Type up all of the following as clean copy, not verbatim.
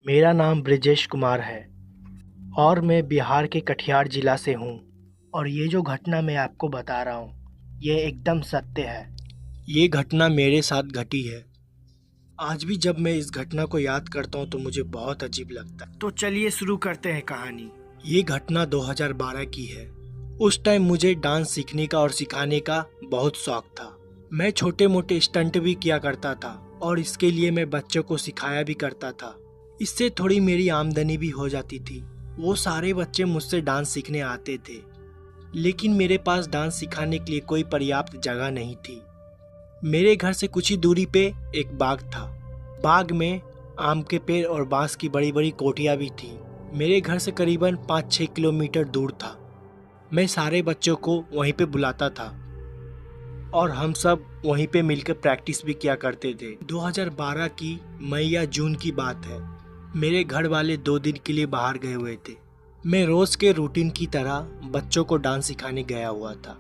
मेरा नाम ब्रिजेश कुमार है और मैं बिहार के कटिहार ज़िला से हूँ। और ये जो घटना मैं आपको बता रहा हूँ ये एकदम सत्य है। ये घटना मेरे साथ घटी है। आज भी जब मैं इस घटना को याद करता हूँ तो मुझे बहुत अजीब लगता है। तो चलिए शुरू करते हैं कहानी। ये घटना 2012 की है। उस टाइम मुझे डांस सीखने का और सिखाने का बहुत शौक था। मैं छोटे मोटे स्टंट भी किया करता था और इसके लिए मैं बच्चों को सिखाया भी करता था। इससे थोड़ी मेरी आमदनी भी हो जाती थी। वो सारे बच्चे मुझसे डांस सीखने आते थे, लेकिन मेरे पास डांस सिखाने के लिए कोई पर्याप्त जगह नहीं थी। मेरे घर से कुछ ही दूरी पे एक बाग था। बाग में आम के पेड़ और बांस की बड़ी बड़ी कोठियाँ भी थी। मेरे घर से करीबन 5-6 किलोमीटर दूर था। मैं सारे बच्चों को वहीं पे बुलाता था और हम सब वहीं पे मिलकर प्रैक्टिस भी किया करते थे। 2012 की मई या जून की बात है। मेरे घर वाले 2 दिन के लिए बाहर गए हुए थे। मैं रोज के रूटीन की तरह बच्चों को डांस सिखाने गया हुआ था।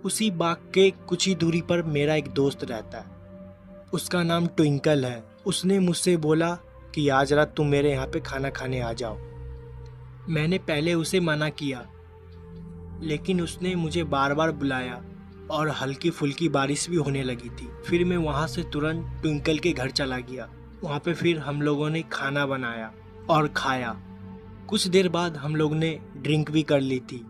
उसी बाग के कुछ ही दूरी पर मेरा एक दोस्त रहता है। उसका नाम ट्विंकल है। उसने मुझसे बोला कि आज रात तुम मेरे यहाँ पे खाना खाने आ जाओ। मैंने पहले उसे मना किया, लेकिन उसने मुझे बार बार बुलाया और हल्की फुल्की बारिश भी होने लगी थी। फिर मैं वहाँ से तुरंत ट्विंकल के घर चला गया। वहाँ पे फिर हम लोगों ने खाना बनाया और खाया। कुछ देर बाद हम लोग ने ड्रिंक भी कर ली थी,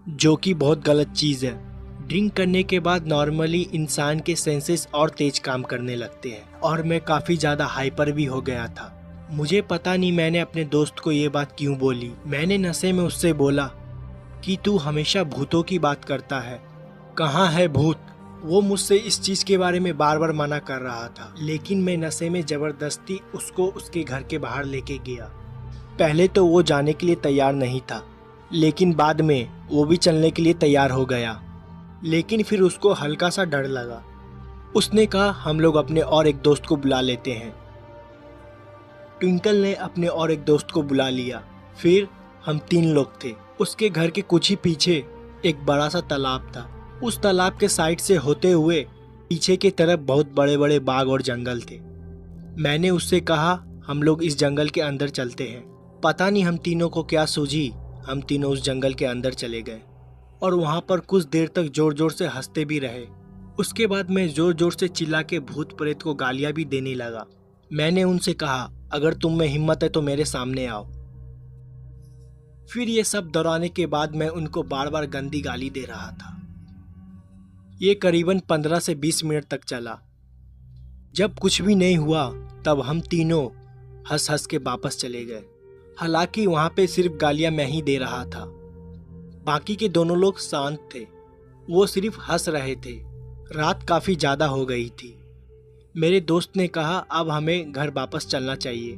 जो कि बहुत गलत चीज़ है। ड्रिंक करने के बाद नॉर्मली इंसान के सेंसेस और तेज काम करने लगते हैं और मैं काफ़ी ज़्यादा हाइपर भी हो गया था। मुझे पता नहीं मैंने अपने दोस्त को ये बात क्यों बोली। मैंने नशे में उससे बोला कि तू हमेशा भूतों की बात करता है, कहाँ है भूत। वो मुझसे इस चीज़ के बारे में बार बार मना कर रहा था, लेकिन मैं नशे में ज़बरदस्ती उसको उसके घर के बाहर लेके गया। पहले तो वो जाने के लिए तैयार नहीं था, लेकिन बाद में वो भी चलने के लिए तैयार हो गया। लेकिन फिर उसको हल्का सा डर लगा। उसने कहा हम लोग अपने और एक दोस्त को बुला लेते हैं। ट्विंकल ने अपने और एक दोस्त को बुला लिया। फिर हम 3 लोग थे। उसके घर के कुछ ही पीछे एक बड़ा सा तालाब था। उस तालाब के साइड से होते हुए पीछे की तरफ बहुत बड़े बड़े बाग और जंगल थे। मैंने उससे कहा हम लोग इस जंगल के अंदर चलते हैं। पता नहीं हम तीनों को क्या सूझी, हम तीनों उस जंगल के अंदर चले गए और वहाँ पर कुछ देर तक जोर जोर से हंसते भी रहे। उसके बाद मैं जोर जोर से चिल्ला के भूत प्रेत को गालियाँ भी देने लगा। मैंने उनसे कहा अगर तुम में हिम्मत है तो मेरे सामने आओ। फिर ये सब दोहराने के बाद मैं उनको बार बार गंदी गाली दे रहा था। ये करीबन 15 से 20 मिनट तक चला। जब कुछ भी नहीं हुआ तब हम तीनों हंस हंस के वापस चले गए। हालांकि वहाँ पे सिर्फ गालियाँ मैं ही दे रहा था। बाकी के दोनों लोग शांत थे, वो सिर्फ हंस रहे थे। रात काफ़ी ज़्यादा हो गई थी। मेरे दोस्त ने कहा अब हमें घर वापस चलना चाहिए।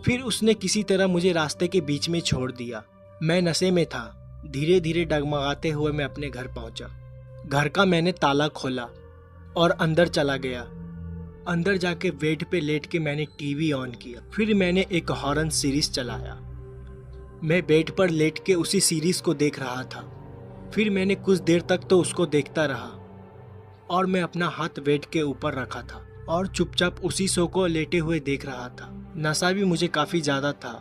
फिर उसने किसी तरह मुझे रास्ते के बीच में छोड़ दिया। मैं नशे में था। धीरे धीरे डगमगाते हुए मैं अपने घर पहुंचा। घर का मैंने ताला खोला और अंदर चला गया। अंदर जाके बेड पे लेट के मैंने टीवी ऑन किया। फिर मैंने एक हॉरर सीरीज चलाया। मैं बेड पर लेट के उसी सीरीज को देख रहा था। फिर मैंने कुछ देर तक तो उसको देखता रहा और मैं अपना हाथ बेड के ऊपर रखा था और चुपचाप उसी शो को लेटे हुए देख रहा था। नशा भी मुझे काफ़ी ज़्यादा था।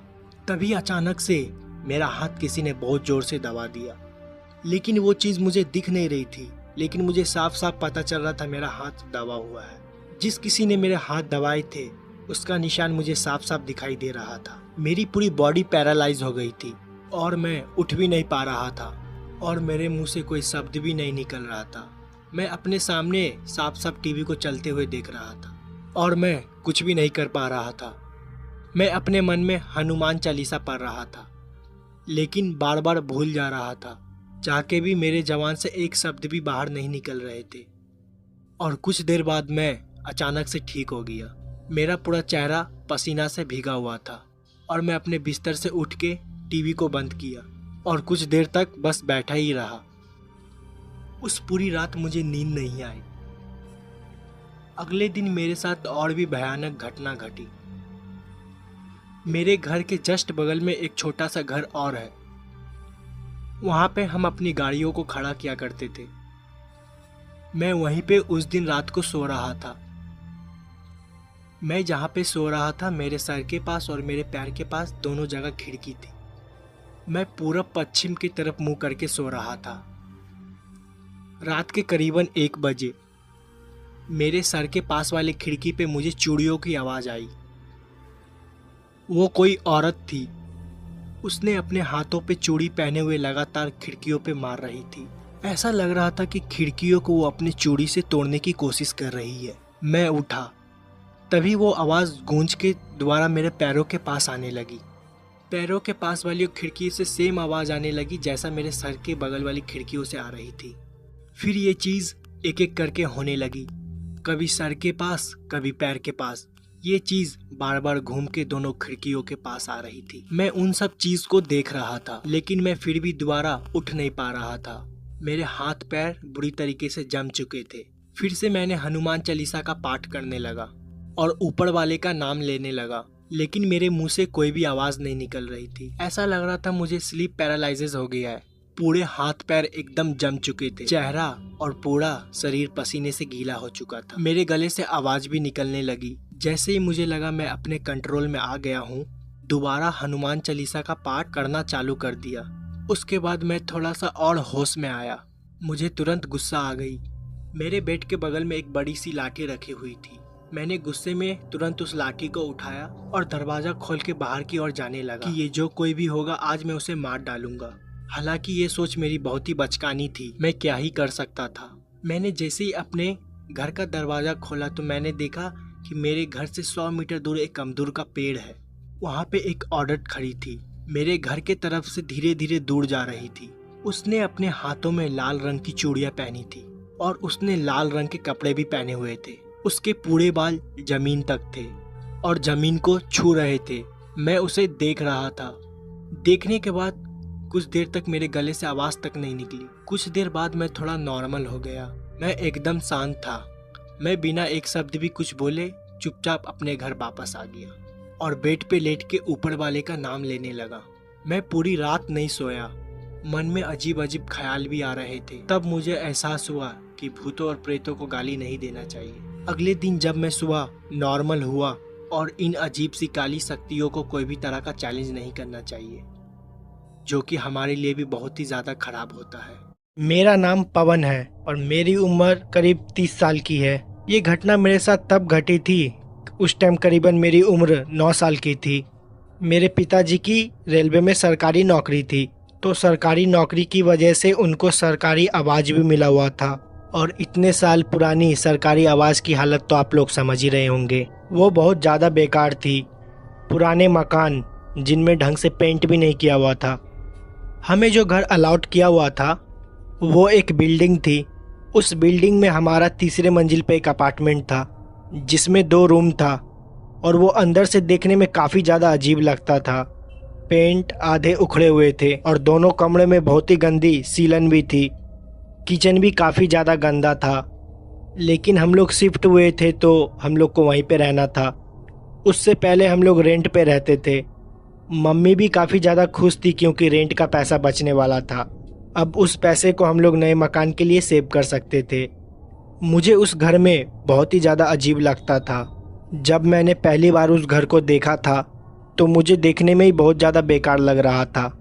तभी अचानक से मेरा हाथ किसी ने बहुत ज़ोर से दबा दिया, लेकिन वो चीज़ मुझे दिख नहीं रही थी। लेकिन मुझे साफ साफ पता चल रहा था मेरा हाथ दबा हुआ है। जिस किसी ने मेरे हाथ दबाए थे उसका निशान मुझे साफ साफ दिखाई दे रहा था। मेरी पूरी बॉडी पैरालाइज हो गई थी और मैं उठ भी नहीं पा रहा था और मेरे मुंह से कोई शब्द भी नहीं निकल रहा था। मैं अपने सामने साफ साफ टीवी को चलते हुए देख रहा था और मैं कुछ भी नहीं कर पा रहा था। मैं अपने मन में हनुमान चालीसा पढ़ रहा था, लेकिन बार बार भूल जा रहा था। चाह के भी मेरे जबान से एक शब्द भी बाहर नहीं निकल रहे थे। और कुछ देर बाद मैं अचानक से ठीक हो गया। मेरा पूरा चेहरा पसीना से भीगा हुआ था और मैं अपने बिस्तर से उठ के टीवी को बंद किया और कुछ देर तक बस बैठा ही रहा। उस पूरी रात मुझे नींद नहीं आई। अगले दिन मेरे साथ और भी भयानक घटना घटी। मेरे घर के जस्ट बगल में एक छोटा सा घर और है। वहाँ पे हम अपनी गाड़ियों को खड़ा किया करते थे। मैं वहीं पे उस दिन रात को सो रहा था। मैं जहाँ पे सो रहा था मेरे सर के पास और मेरे पैर के पास दोनों जगह खिड़की थी। मैं पूरब पश्चिम की तरफ मुंह करके सो रहा था। रात के करीबन 1 बजे मेरे सर के पास वाली खिड़की पे मुझे चूड़ियों की आवाज़ आई। वो कोई औरत थी। उसने अपने हाथों पे चूड़ी पहने हुए लगातार खिड़कियों पे मार रही थी। ऐसा लग रहा था कि खिड़कियों को वो अपनी चूड़ी से तोड़ने की कोशिश कर रही है। मैं उठा, तभी वो आवाज़ गूंज के दोबारा मेरे पैरों के पास आने लगी। पैरों के पास वाली खिड़की से सेम आवाज़ आने लगी जैसा मेरे सर के बगल वाली खिड़कियों से आ रही थी। फिर ये चीज़ एक एक करके होने लगी, कभी सर के पास कभी पैर के पास। ये चीज़ बार बार घूम के दोनों खिड़कियों के पास आ रही थी। मैं उन सब चीज़ को देख रहा था, लेकिन मैं फिर भी दोबारा उठ नहीं पा रहा था। मेरे हाथ पैर बुरी तरीके से जम चुके थे। फिर से मैंने हनुमान चालीसा का पाठ करने लगा और ऊपर वाले का नाम लेने लगा, लेकिन मेरे मुंह से कोई भी आवाज़ नहीं निकल रही थी। ऐसा लग रहा था मुझे स्लीप पैरालिसिस हो गया है। पूरे हाथ पैर एकदम जम चुके थे। चेहरा और पूरा शरीर पसीने से गीला हो चुका था। मेरे गले से आवाज़ भी निकलने लगी। जैसे ही मुझे लगा मैं अपने कंट्रोल में आ गया हूँ, दोबारा हनुमान चालीसा का पाठ करना चालू कर दिया। उसके बाद मैं थोड़ा सा और होश में आया। मुझे तुरंत गुस्सा आ गई। मेरे बेड के बगल में एक बड़ी सी लाठी रखी हुई थी। मैंने गुस्से में तुरंत उस लाठी को उठाया और दरवाज़ा खोल के बाहर की ओर जाने लगा कि ये जो कोई भी होगा आज मैं उसे मार डालूंगा। हालांकि ये सोच मेरी बहुत ही बचकानी थी। मैं क्या ही कर सकता था। मैंने जैसे ही अपने घर का दरवाज़ा खोला तो मैंने देखा कि मेरे घर से 100 मीटर दूर एक अमदूर का पेड़ है। वहाँ पे एक औरत खड़ी थी, मेरे घर के तरफ से धीरे धीरे दूर जा रही थी। उसने अपने हाथों में लाल रंग की चूड़ियाँ पहनी थी और उसने लाल रंग के कपड़े भी पहने हुए थे। उसके पूरे बाल जमीन तक थे और जमीन को छू रहे थे। मैं उसे देख रहा था। देखने के बाद कुछ देर तक मेरे गले से आवाज़ तक नहीं निकली। कुछ देर बाद मैं थोड़ा नॉर्मल हो गया। मैं एकदम शांत था। मैं बिना एक शब्द भी कुछ बोले चुपचाप अपने घर वापस आ गया और बेड पे लेट के ऊपर वाले का नाम लेने लगा। मैं पूरी रात नहीं सोया। मन में अजीब अजीब ख्याल भी आ रहे थे। तब मुझे एहसास हुआ कि भूतों और प्रेतों को गाली नहीं देना चाहिए। अगले दिन जब मैं सुबह नॉर्मल हुआ और इन अजीब सी काली शक्तियों को कोई भी तरह का चैलेंज नहीं करना चाहिए, जो कि हमारे लिए भी बहुत ही ज़्यादा खराब होता है। मेरा नाम पवन है और मेरी उम्र करीब 30 साल की है। ये घटना मेरे साथ तब घटी थी, उस टाइम करीबन मेरी उम्र 9 साल की थी। मेरे पिताजी की रेलवे में सरकारी नौकरी थी, तो सरकारी नौकरी की वजह से उनको सरकारी आवाज़ भी मिला हुआ था। और इतने साल पुरानी सरकारी आवाज़ की हालत तो आप लोग समझ ही रहे होंगे। वो बहुत ज़्यादा बेकार थी। पुराने मकान जिनमें ढंग से पेंट भी नहीं किया हुआ था। हमें जो घर अलॉट किया हुआ था वो एक बिल्डिंग थी। उस बिल्डिंग में हमारा 3रे मंजिल पे एक अपार्टमेंट था जिसमें 2 रूम था और वो अंदर से देखने में काफ़ी ज़्यादा अजीब लगता था। पेंट आधे उखड़े हुए थे और दोनों कमरे में बहुत ही गंदी सीलन भी थी। किचन भी काफ़ी ज़्यादा गंदा था। लेकिन हम लोग शिफ्ट हुए थे तो हम लोग को वहीं पे रहना था। उससे पहले हम लोग रेंट पे रहते थे। मम्मी भी काफ़ी ज़्यादा खुश थी क्योंकि रेंट का पैसा बचने वाला था। अब उस पैसे को हम लोग नए मकान के लिए सेव कर सकते थे। मुझे उस घर में बहुत ही ज़्यादा अजीब लगता था। जब मैंने पहली बार उस घर को देखा था तो मुझे देखने में ही बहुत ज़्यादा बेकार लग रहा था।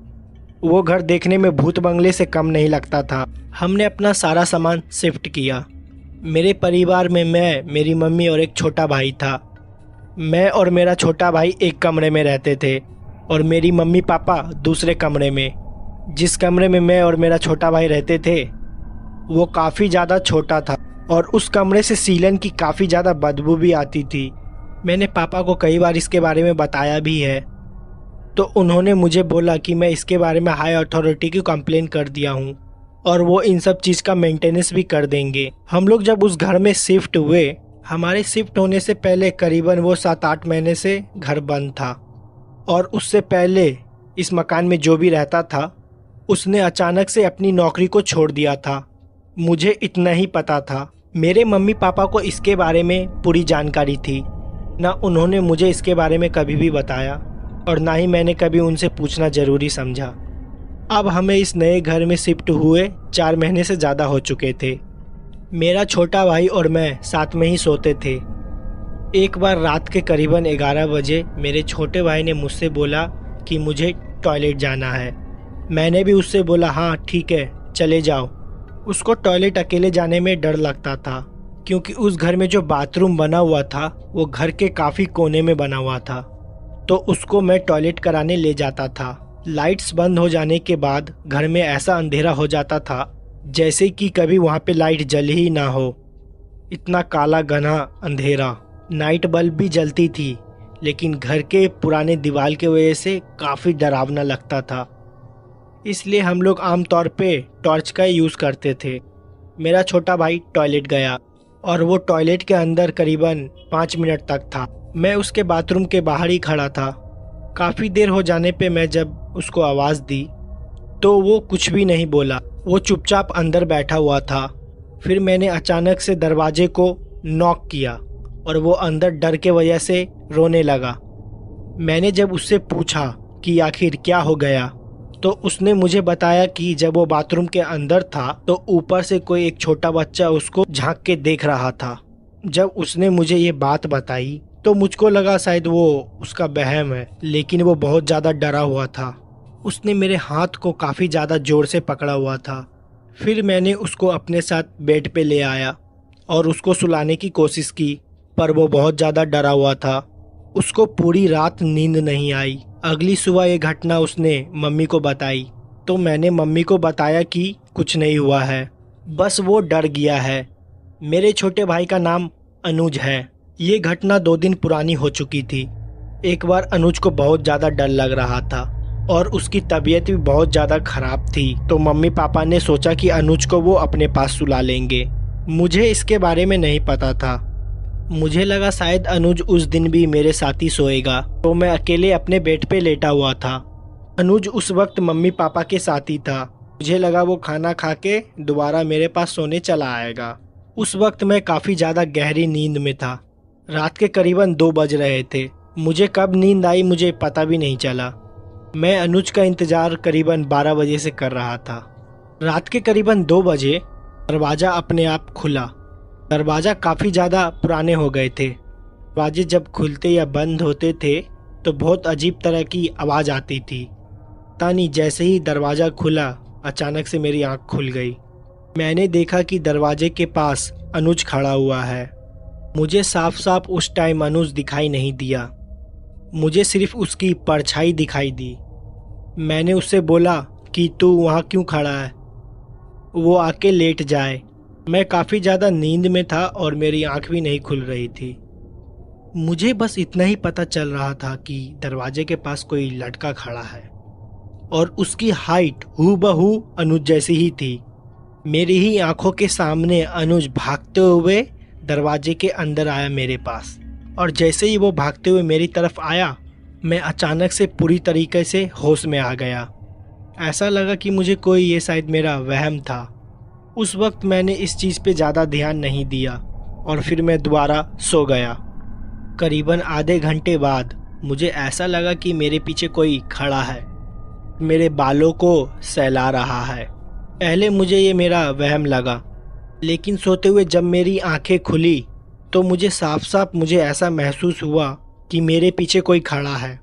वो घर देखने में भूत बंगले से कम नहीं लगता था। हमने अपना सारा सामान शिफ्ट किया। मेरे परिवार में मैं, मेरी मम्मी और एक छोटा भाई था। मैं और मेरा छोटा भाई एक कमरे में रहते थे और मेरी मम्मी पापा दूसरे कमरे में। जिस कमरे में मैं और मेरा छोटा भाई रहते थे वो काफ़ी ज़्यादा छोटा था और उस कमरे से सीलन की काफ़ी ज़्यादा बदबू भी आती थी। मैंने पापा को कई बार इसके बारे में बताया भी है, तो उन्होंने मुझे बोला कि मैं इसके बारे में हाई अथॉरिटी की कंप्लेन कर दिया हूँ और वो इन सब चीज़ का मेंटेनेंस भी कर देंगे। हम लोग जब उस घर में शिफ्ट हुए, हमारे शिफ्ट होने से पहले करीबन वो 7-8 महीने से घर बंद था और उससे पहले इस मकान में जो भी रहता था उसने अचानक से अपनी नौकरी को छोड़ दिया था। मुझे इतना ही पता था। मेरे मम्मी पापा को इसके बारे में पूरी जानकारी थी। ना उन्होंने मुझे इसके बारे में कभी भी बताया और ना ही मैंने कभी उनसे पूछना ज़रूरी समझा। अब हमें इस नए घर में शिफ्ट हुए 4 महीने से ज़्यादा हो चुके थे। मेरा छोटा भाई और मैं साथ में ही सोते थे। एक बार रात के करीबन 11 बजे मेरे छोटे भाई ने मुझसे बोला कि मुझे टॉयलेट जाना है। मैंने भी उससे बोला हाँ ठीक है चले जाओ। उसको टॉयलेट अकेले जाने में डर लगता था क्योंकि उस घर में जो बाथरूम बना हुआ था वो घर के काफ़ी कोने में बना हुआ था, तो उसको मैं टॉयलेट कराने ले जाता था। लाइट्स बंद हो जाने के बाद घर में ऐसा अंधेरा हो जाता था जैसे कि कभी वहाँ पे लाइट जल ही ना हो। इतना काला घना अंधेरा। नाइट बल्ब भी जलती थी लेकिन घर के पुराने दीवार के वजह से काफ़ी डरावना लगता था, इसलिए हम लोग आमतौर पे टॉर्च का यूज़ करते थे। मेरा छोटा भाई टॉयलेट गया और वो टॉयलेट के अंदर करीबन 5 मिनट तक था। मैं उसके बाथरूम के बाहर ही खड़ा था। काफ़ी देर हो जाने पे मैं जब उसको आवाज़ दी तो वो कुछ भी नहीं बोला, वो चुपचाप अंदर बैठा हुआ था। फिर मैंने अचानक से दरवाजे को नॉक किया और वो अंदर डर के वजह से रोने लगा। मैंने जब उससे पूछा कि आखिर क्या हो गया तो उसने मुझे बताया कि जब वो बाथरूम के अंदर था तो ऊपर से कोई एक छोटा बच्चा उसको झांक के देख रहा था। जब उसने मुझे ये बात बताई तो मुझको लगा शायद वो उसका वहम है, लेकिन वो बहुत ज़्यादा डरा हुआ था। उसने मेरे हाथ को काफ़ी ज़्यादा ज़ोर से पकड़ा हुआ था। फिर मैंने उसको अपने साथ बेड पे ले आया और उसको सुलाने की कोशिश की, पर वो बहुत ज़्यादा डरा हुआ था। उसको पूरी रात नींद नहीं आई। अगली सुबह ये घटना उसने मम्मी को बताई तो मैंने मम्मी को बताया कि कुछ नहीं हुआ है, बस वो डर गया है। मेरे छोटे भाई का नाम अनुज है। ये घटना 2 दिन पुरानी हो चुकी थी। एक बार अनुज को बहुत ज़्यादा डर लग रहा था और उसकी तबीयत भी बहुत ज़्यादा ख़राब थी, तो मम्मी पापा ने सोचा कि अनुज को वो अपने पास सुला लेंगे। मुझे इसके बारे में नहीं पता था। मुझे लगा शायद अनुज उस दिन भी मेरे साथ ही सोएगा, तो मैं अकेले अपने बेड पे लेटा हुआ था। अनुज उस वक्त मम्मी पापा के साथ ही था। मुझे लगा वो खाना खा के दोबारा मेरे पास सोने चला आएगा। उस वक्त मैं काफ़ी ज़्यादा गहरी नींद में था। रात के करीबन 2 बज रहे थे। मुझे कब नींद आई मुझे पता भी नहीं चला। मैं अनुज का इंतज़ार करीबन 12 बजे से कर रहा था। रात के करीबन 2 बजे दरवाज़ा अपने आप खुला। दरवाज़ा काफ़ी ज़्यादा पुराने हो गए थे। दरवाजे जब खुलते या बंद होते थे तो बहुत अजीब तरह की आवाज़ आती थी। तानी जैसे ही दरवाज़ा खुला अचानक से मेरी आँख खुल गई। मैंने देखा कि दरवाजे के पास अनुज खड़ा हुआ है। मुझे साफ साफ उस टाइम अनुज दिखाई नहीं दिया, मुझे सिर्फ उसकी परछाई दिखाई दी। मैंने उससे बोला कि तू वहाँ क्यों खड़ा है, वो आके लेट जाए। मैं काफ़ी ज़्यादा नींद में था और मेरी आँख भी नहीं खुल रही थी। मुझे बस इतना ही पता चल रहा था कि दरवाजे के पास कोई लड़का खड़ा है और उसकी हाइट हूबहू अनुज जैसी ही थी। मेरी ही आंखों के सामने अनुज भागते हुए दरवाजे के अंदर आया मेरे पास, और जैसे ही वो भागते हुए मेरी तरफ आया मैं अचानक से पूरी तरीके से होश में आ गया। ऐसा लगा कि मुझे कोई ये शायद मेरा वहम था। उस वक्त मैंने इस चीज़ पे ज़्यादा ध्यान नहीं दिया और फिर मैं दोबारा सो गया। करीबन आधे घंटे बाद मुझे ऐसा लगा कि मेरे पीछे कोई खड़ा है, मेरे बालों को सहला रहा है। पहले मुझे ये मेरा वहम लगा, लेकिन सोते हुए जब मेरी आंखें खुली तो मुझे साफ साफ मुझे ऐसा महसूस हुआ कि मेरे पीछे कोई खड़ा है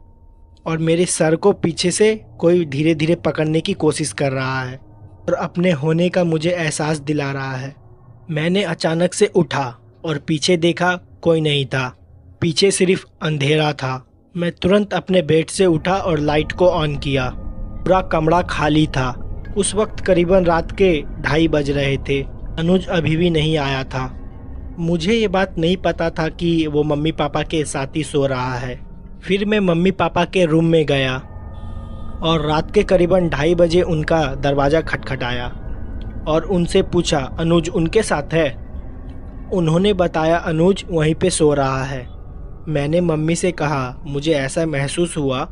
और मेरे सर को पीछे से कोई धीरे धीरे पकड़ने की कोशिश कर रहा है और अपने होने का मुझे एहसास दिला रहा है। मैंने अचानक से उठा और पीछे देखा, कोई नहीं था, पीछे सिर्फ अंधेरा था। मैं तुरंत अपने बेड से उठा और लाइट को ऑन किया। पूरा कमरा खाली था। उस वक्त करीबन रात के 2:30 बज रहे थे। अनुज अभी भी नहीं आया था। मुझे ये बात नहीं पता था कि वो मम्मी पापा के साथ ही सो रहा है। फिर मैं मम्मी पापा के रूम में गया और रात के करीबन 2:30 बजे उनका दरवाज़ा खटखटाया और उनसे पूछा अनुज उनके साथ है। उन्होंने बताया अनुज वहीं पे सो रहा है। मैंने मम्मी से कहा मुझे ऐसा महसूस हुआ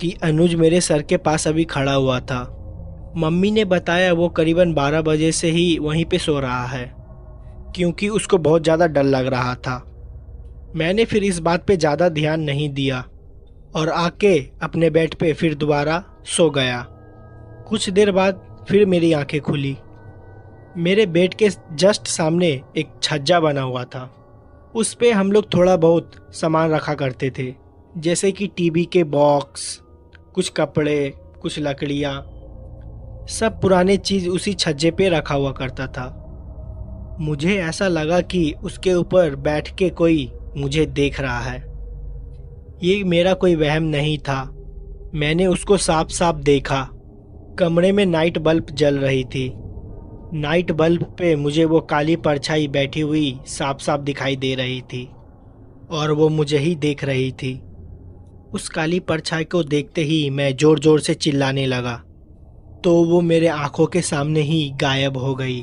कि अनुज मेरे सर के पास अभी खड़ा हुआ था। मम्मी ने बताया वो करीबन 12 बजे से ही वहीं पे सो रहा है क्योंकि उसको बहुत ज़्यादा डर लग रहा था। मैंने फिर इस बात पे ज़्यादा ध्यान नहीं दिया और आके अपने बेड पे फिर दोबारा सो गया। कुछ देर बाद फिर मेरी आंखें खुली। मेरे बेड के जस्ट सामने एक छज्जा बना हुआ था उस पे हम लोग थोड़ा बहुत सामान रखा करते थे, जैसे कि टीवी के बॉक्स, कुछ कपड़े, कुछ लकड़ियाँ, सब पुराने चीज़ उसी छज्जे पे रखा हुआ करता था। मुझे ऐसा लगा कि उसके ऊपर बैठ के कोई मुझे देख रहा है। ये मेरा कोई वहम नहीं था, मैंने उसको साफ साफ देखा। कमरे में नाइट बल्ब जल रही थी। नाइट बल्ब पे मुझे वो काली परछाई बैठी हुई साफ साफ दिखाई दे रही थी और वो मुझे ही देख रही थी। उस काली परछाई को देखते ही मैं जोर जोर से चिल्लाने लगा, तो वो मेरे आंखों के सामने ही गायब हो गई।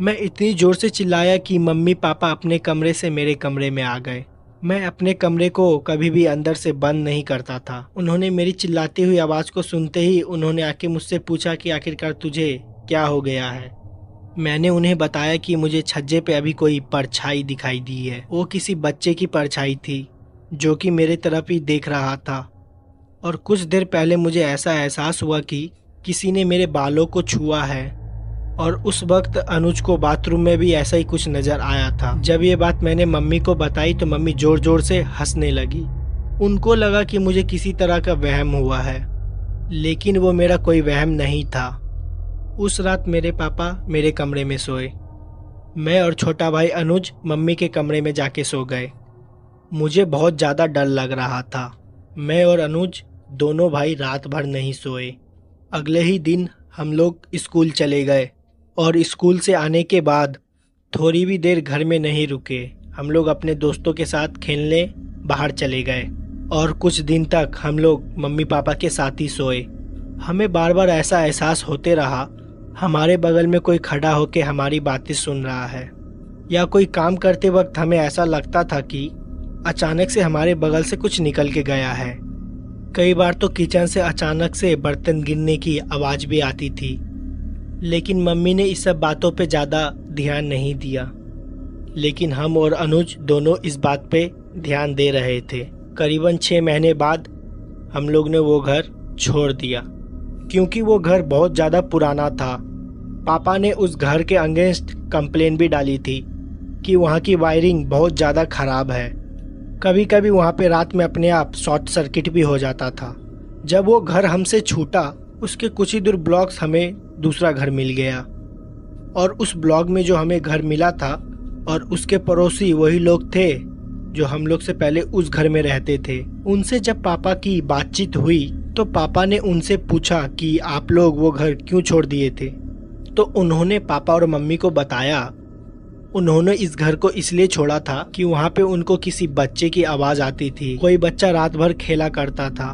मैं इतनी जोर से चिल्लाया कि मम्मी पापा अपने कमरे से मेरे कमरे में आ गए। मैं अपने कमरे को कभी भी अंदर से बंद नहीं करता था। उन्होंने मेरी चिल्लाती हुई आवाज़ को सुनते ही उन्होंने आके मुझसे पूछा कि आखिरकार तुझे क्या हो गया है। मैंने उन्हें बताया कि मुझे छज्जे पे अभी कोई परछाई दिखाई दी है। वो किसी बच्चे की परछाई थी जो कि मेरे तरफ ही देख रहा था। और कुछ देर पहले मुझे ऐसा एहसास हुआ कि किसी ने मेरे बालों को छुआ है। और उस वक्त अनुज को बाथरूम में भी ऐसा ही कुछ नजर आया था। जब ये बात मैंने मम्मी को बताई तो मम्मी जोर जोर से हंसने लगी। उनको लगा कि मुझे किसी तरह का वहम हुआ है, लेकिन वो मेरा कोई वहम नहीं था। उस रात मेरे पापा मेरे कमरे में सोए। मैं और छोटा भाई अनुज मम्मी के कमरे में जाके सो गए। मुझे बहुत ज़्यादा डर लग रहा था। मैं और अनुज दोनों भाई रात भर नहीं सोए। अगले ही दिन हम लोग स्कूल चले गए और स्कूल से आने के बाद थोड़ी भी देर घर में नहीं रुके। हम लोग अपने दोस्तों के साथ खेलने बाहर चले गए और कुछ दिन तक हम लोग मम्मी पापा के साथ ही सोए। हमें बार बार ऐसा एहसास होते रहा हमारे बगल में कोई खड़ा होकर हमारी बातें सुन रहा है, या कोई काम करते वक्त हमें ऐसा लगता था कि अचानक से हमारे बगल से कुछ निकल के गया है। कई बार तो किचन से अचानक से बर्तन गिरने की आवाज़ भी आती थी, लेकिन मम्मी ने इस सब बातों पे ज़्यादा ध्यान नहीं दिया। लेकिन हम और अनुज दोनों इस बात पे ध्यान दे रहे थे। करीबन 6 महीने बाद हम लोग ने वो घर छोड़ दिया, क्योंकि वो घर बहुत ज़्यादा पुराना था। पापा ने उस घर के अगेंस्ट कंप्लेन भी डाली थी कि वहाँ की वायरिंग बहुत ज़्यादा ख़राब है। कभी कभी वहाँ पे रात में अपने आप शॉर्ट सर्किट भी हो जाता था। जब वो घर हमसे छूटा, उसके कुछ ही दूर ब्लॉक्स हमें दूसरा घर मिल गया, और उस ब्लॉक में जो हमें घर मिला था और उसके पड़ोसी वही लोग थे जो हम लोग से पहले उस घर में रहते थे। उनसे जब पापा की बातचीत हुई तो पापा ने उनसे पूछा कि आप लोग वो घर क्यों छोड़ दिए थे। तो उन्होंने पापा और मम्मी को बताया उन्होंने इस घर को इसलिए छोड़ा था कि वहाँ पे उनको किसी बच्चे की आवाज़ आती थी। कोई बच्चा रात भर खेला करता था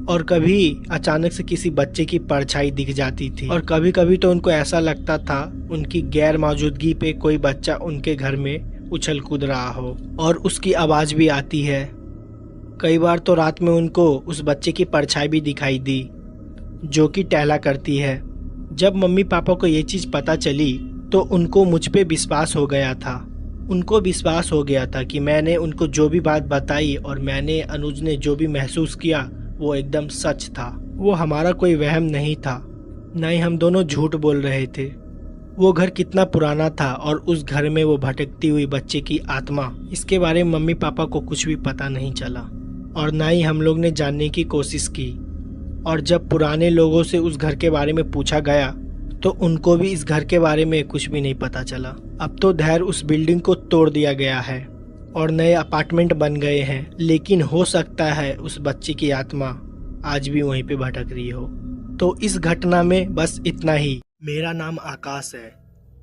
और कभी अचानक से किसी बच्चे की परछाई दिख जाती थी, और कभी कभी तो उनको ऐसा लगता था उनकी गैर मौजूदगी पे कोई बच्चा उनके घर में उछल कूद रहा हो और उसकी आवाज़ भी आती है। कई बार तो रात में उनको उस बच्चे की परछाई भी दिखाई दी जो कि टहला करती है। जब मम्मी पापा को ये चीज़ पता चली तो उनको मुझ पे विश्वास हो गया था। उनको विश्वास हो गया था कि मैंने उनको जो भी बात बताई और मैंने अनुज ने जो भी महसूस किया वो एकदम सच था। वो हमारा कोई वहम नहीं था, न ही हम दोनों झूठ बोल रहे थे। वो घर कितना पुराना था और उस घर में वो भटकती हुई बच्चे की आत्मा, इसके बारे में मम्मी पापा को कुछ भी पता नहीं चला और ना ही हम लोग ने जानने की कोशिश की। और जब पुराने लोगों से उस घर के बारे में पूछा गया तो उनको भी इस घर के बारे में कुछ भी नहीं पता चला। अब तो धैर्य उस बिल्डिंग को तोड़ दिया गया है और नए अपार्टमेंट बन गए हैं, लेकिन हो सकता है उस बच्चे की आत्मा आज भी वहीं पे भटक रही हो। तो इस घटना में बस इतना ही। मेरा नाम आकाश है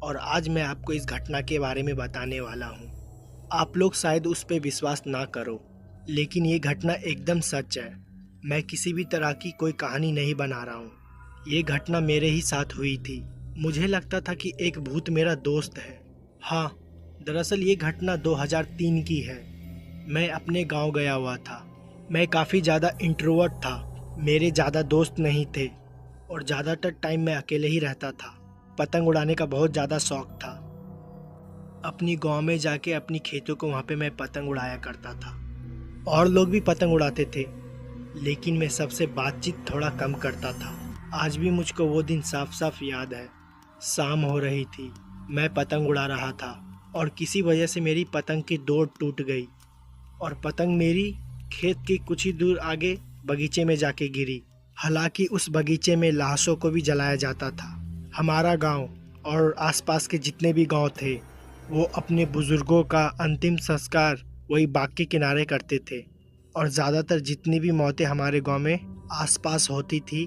और आज मैं आपको इस घटना के बारे में बताने वाला हूँ। आप लोग शायद उस पर विश्वास ना करो, लेकिन ये घटना एकदम सच है। मैं किसी भी तरह की कोई कहानी नहीं बना रहा हूँ। ये घटना मेरे ही साथ हुई थी। मुझे लगता था कि एक भूत मेरा दोस्त है। हाँ, दरअसल ये घटना 2003 की है। मैं अपने गांव गया हुआ था। मैं काफ़ी ज़्यादा इंट्रोवर्ट था, मेरे ज़्यादा दोस्त नहीं थे और ज़्यादातर टाइम मैं अकेले ही रहता था। पतंग उड़ाने का बहुत ज़्यादा शौक़ था। अपनी गांव में जाके अपनी खेतों को वहाँ पे मैं पतंग उड़ाया करता था। और लोग भी पतंग उड़ाते थे, लेकिन मैं सबसे बातचीत थोड़ा कम करता था। आज भी मुझको वो दिन साफ साफ याद है। शाम हो रही थी, मैं पतंग उड़ा रहा था और किसी वजह से मेरी पतंग की डोर टूट गई और पतंग मेरी खेत के कुछ ही दूर आगे बगीचे में जाके गिरी। हालांकि उस बगीचे में लाशों को भी जलाया जाता था। हमारा गांव और आसपास के जितने भी गांव थे वो अपने बुजुर्गों का अंतिम संस्कार वही बाग के किनारे करते थे और ज़्यादातर जितनी भी मौतें हमारे गांव में आसपास होती थी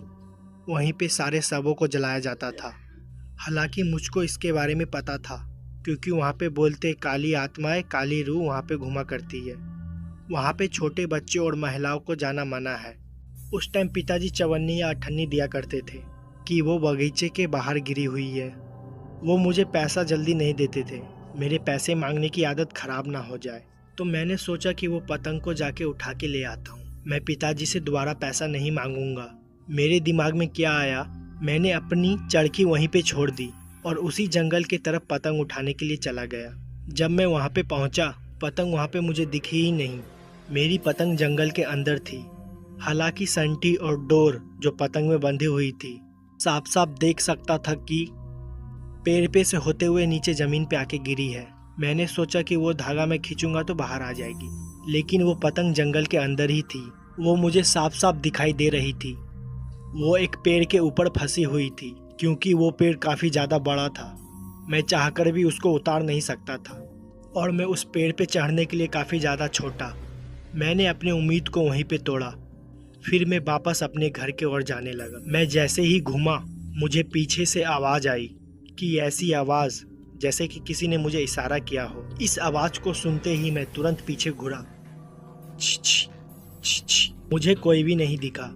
वहीं पे सारे शवों को जलाया जाता था। हालांकि मुझको इसके बारे में पता था क्योंकि वहाँ पे बोलते काली आत्माएं काली रूह वहाँ पे घुमा करती है। वहाँ पे छोटे बच्चे और महिलाओं को जाना मना है। उस टाइम पिताजी चवन्नी या अठन्नी दिया करते थे कि वो बगीचे के बाहर गिरी हुई है। वो मुझे पैसा जल्दी नहीं देते थे, मेरे पैसे मांगने की आदत खराब ना हो जाए। तो मैंने सोचा कि वो पतंग को जाके उठा के ले आता हूँ। मैं पिताजी से दोबारा पैसा नहीं मांगूंगा। मेरे दिमाग में क्या आया, मैंने अपनी चरखी वहीं पे छोड़ दी और उसी जंगल की तरफ पतंग उठाने के लिए चला गया। जब मैं वहाँ पे पहुँचा पतंग वहाँ पे मुझे दिखी ही नहीं। मेरी पतंग जंगल के अंदर थी। हालांकि संटी और डोर जो पतंग में बंधी हुई थी साफ साफ देख सकता था कि पेड़ पे से होते हुए नीचे ज़मीन पे आके गिरी है। मैंने सोचा कि वो धागा मैं खींचूंगा तो बाहर आ जाएगी, लेकिन वो पतंग जंगल के अंदर ही थी। वो मुझे साफ साफ दिखाई दे रही थी। वो एक पेड़ के ऊपर फंसी हुई थी क्योंकि वो पेड़ काफ़ी ज़्यादा बड़ा था। मैं चाहकर भी उसको उतार नहीं सकता था और मैं उस पेड़ पे चढ़ने के लिए काफ़ी ज़्यादा छोटा। मैंने अपनी उम्मीद को वहीं पे तोड़ा। फिर मैं वापस अपने घर की ओर जाने लगा। मैं जैसे ही घूमा मुझे पीछे से आवाज़ आई कि ऐसी आवाज़ जैसे कि किसी ने मुझे इशारा किया हो। इस आवाज़ को सुनते ही मैं तुरंत पीछे घुरा। मुझे कोई भी नहीं दिखा।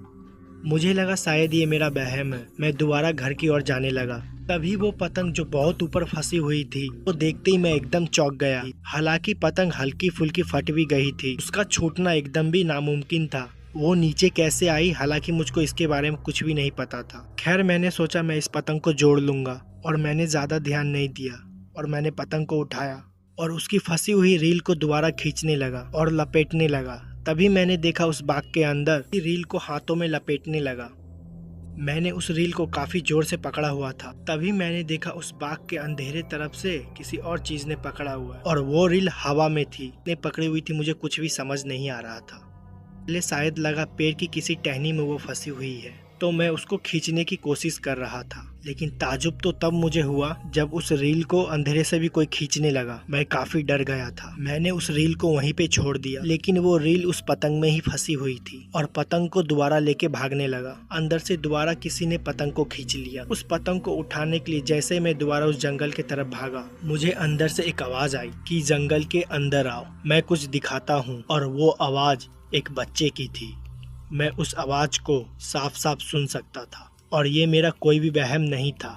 मुझे लगा शायद ये मेरा वहम है। मैं दोबारा घर की ओर जाने लगा। तभी वो पतंग जो बहुत ऊपर फंसी हुई थी वो देखते ही मैं एकदम चौंक गया। हालांकि पतंग हल्की फुल्की फट भी गई थी, उसका छूटना एकदम भी नामुमकिन था। वो नीचे कैसे आई, हालांकि मुझको इसके बारे में कुछ भी नहीं पता था। खैर मैंने सोचा मैं इस पतंग को जोड़ लूंगा और मैंने ज़्यादा ध्यान नहीं दिया और मैंने पतंग को उठाया और उसकी फंसी हुई रील को दोबारा खींचने लगा और लपेटने लगा। तभी मैंने देखा उस बाग के अंदर रील को हाथों में लपेटने लगा। मैंने उस रील को काफी जोर से पकड़ा हुआ था। तभी मैंने देखा उस बाग के अंधेरे तरफ से किसी और चीज ने पकड़ा हुआ और वो रील हवा में थी। ने पकड़ी हुई थी, मुझे कुछ भी समझ नहीं आ रहा था। पहले शायद लगा पेड़ की किसी टहनी में वो फंसी हुई है, तो मैं उसको खींचने की कोशिश कर रहा था। लेकिन ताजुब तो तब मुझे हुआ जब उस रील को अंधेरे से भी कोई खींचने लगा। मैं काफी डर गया था। मैंने उस रील को वहीं पे छोड़ दिया, लेकिन वो रील उस पतंग में ही फंसी हुई थी और पतंग को दोबारा लेके भागने लगा। अंदर से दोबारा किसी ने पतंग को खींच लिया। उस पतंग को उठाने के लिए जैसे मैं दोबारा उस जंगल की तरफ भागा, मुझे अंदर से एक आवाज आई कि जंगल के अंदर आओ, मैं कुछ दिखाता हूँ। और वो आवाज एक बच्चे की थी। मैं उस आवाज को साफ साफ सुन सकता था और ये मेरा कोई भी वहम नहीं था।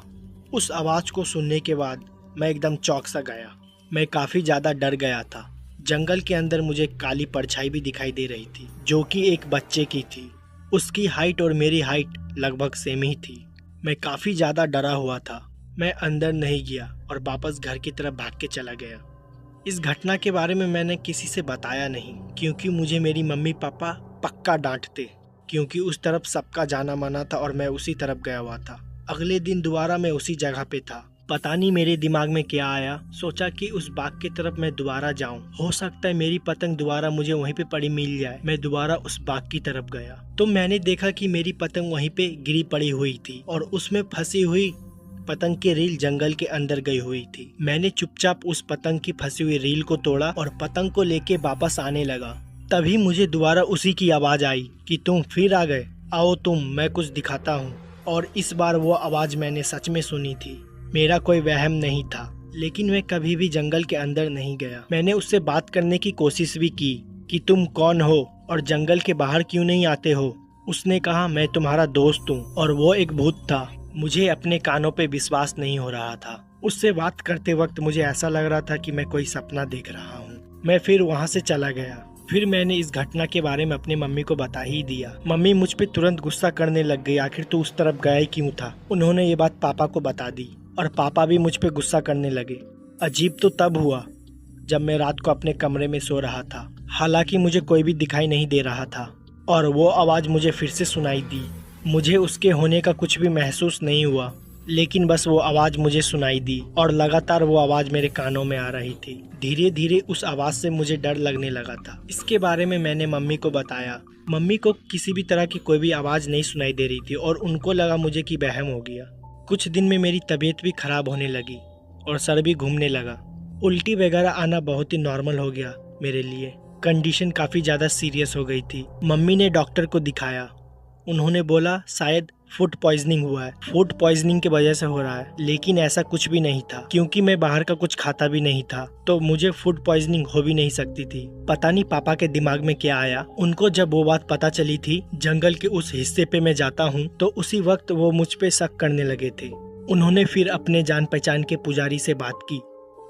उस आवाज को सुनने के बाद मैं एकदम चौंक सा गया। मैं काफी ज्यादा डर गया था। जंगल के अंदर मुझे काली परछाई भी दिखाई दे रही थी जो कि एक बच्चे की थी। उसकी हाइट और मेरी हाइट लगभग सेम ही थी। मैं काफी ज्यादा डरा हुआ था। मैं अंदर नहीं गया और वापस घर की तरफ भाग के चला गया। इस घटना के बारे में मैंने किसी से बताया नहीं क्योंकि मुझे मेरी मम्मी पापा पक्का डांटते, क्योंकि उस तरफ सबका जाना माना था और मैं उसी तरफ गया हुआ था। अगले दिन दोबारा मैं उसी जगह पे था। पता नहीं मेरे दिमाग में क्या आया, सोचा कि उस बाग की तरफ मैं दोबारा जाऊं। हो सकता है मेरी पतंग दोबारा मुझे वहीं पे पड़ी मिल जाए। मैं दोबारा उस बाग की तरफ गया तो मैंने देखा कि मेरी पतंग वहीं पे गिरी पड़ी हुई थी और उसमें फंसी हुई पतंग की रील जंगल के अंदर गई हुई थी। मैंने चुपचाप उस पतंग की फंसी हुई रील को तोड़ा और पतंग को लेके वापस आने लगा। तभी मुझे दोबारा उसी की आवाज आई कि तुम फिर आ गए, आओ तुम, मैं कुछ दिखाता हूँ। और इस बार वो आवाज मैंने सच में सुनी थी। मेरा कोई वहम नहीं था। लेकिन मैं कभी भी जंगल के अंदर नहीं गया। मैंने उससे बात करने की कोशिश भी की कि तुम कौन हो और जंगल के बाहर क्यों नहीं आते हो। उसने कहा मैं तुम्हारा दोस्त हूँ और वो एक भूत था। मुझे अपने कानों पे विश्वास नहीं हो रहा था। उससे बात करते वक्त मुझे ऐसा लग रहा था कि मैं कोई सपना देख रहा हूँ। मैं फिर वहाँ से चला गया। फिर मैंने इस घटना के बारे में अपनी मम्मी को बता ही दिया। मम्मी मुझ पे तुरंत गुस्सा करने लग गई, आखिर तू उस तरफ गया ही क्यों था। उन्होंने ये बात पापा को बता दी और पापा भी मुझ पे गुस्सा करने लगे। अजीब तो तब हुआ जब मैं रात को अपने कमरे में सो रहा था। हालांकि मुझे कोई भी दिखाई नहीं दे रहा था और वो आवाज़ मुझे फिर से सुनाई दी। मुझे उसके होने का कुछ भी महसूस नहीं हुआ, लेकिन बस वो आवाज़ मुझे सुनाई दी और लगातार वो आवाज़ मेरे कानों में आ रही थी। धीरे धीरे उस आवाज़ से मुझे डर लगने लगा था। इसके बारे में मैंने मम्मी को बताया। मम्मी को किसी भी तरह की कोई भी आवाज़ नहीं सुनाई दे रही थी और उनको लगा मुझे कि वहम हो गया। कुछ दिन में मेरी तबीयत भी खराब होने लगी और सर भी घूमने लगा। उल्टी वगैरह आना बहुत ही नॉर्मल हो गया मेरे लिए। कंडीशन काफ़ी ज़्यादा सीरियस हो गई थी। मम्मी ने डॉक्टर को दिखाया। उन्होंने बोला शायद फूड पॉइजनिंग हुआ है, फूड पॉइजनिंग की वजह से हो रहा है। लेकिन ऐसा कुछ भी नहीं था, क्योंकि मैं बाहर का कुछ खाता भी नहीं था, तो मुझे फूड पॉइजनिंग हो भी नहीं सकती थी। पता नहीं पापा के दिमाग में क्या आया। उनको जब वो बात पता चली थी जंगल के उस हिस्से पे मैं जाता हूँ, तो उसी वक्त वो मुझ पे शक करने लगे थे। उन्होंने फिर अपने जान पहचान के पुजारी से बात की।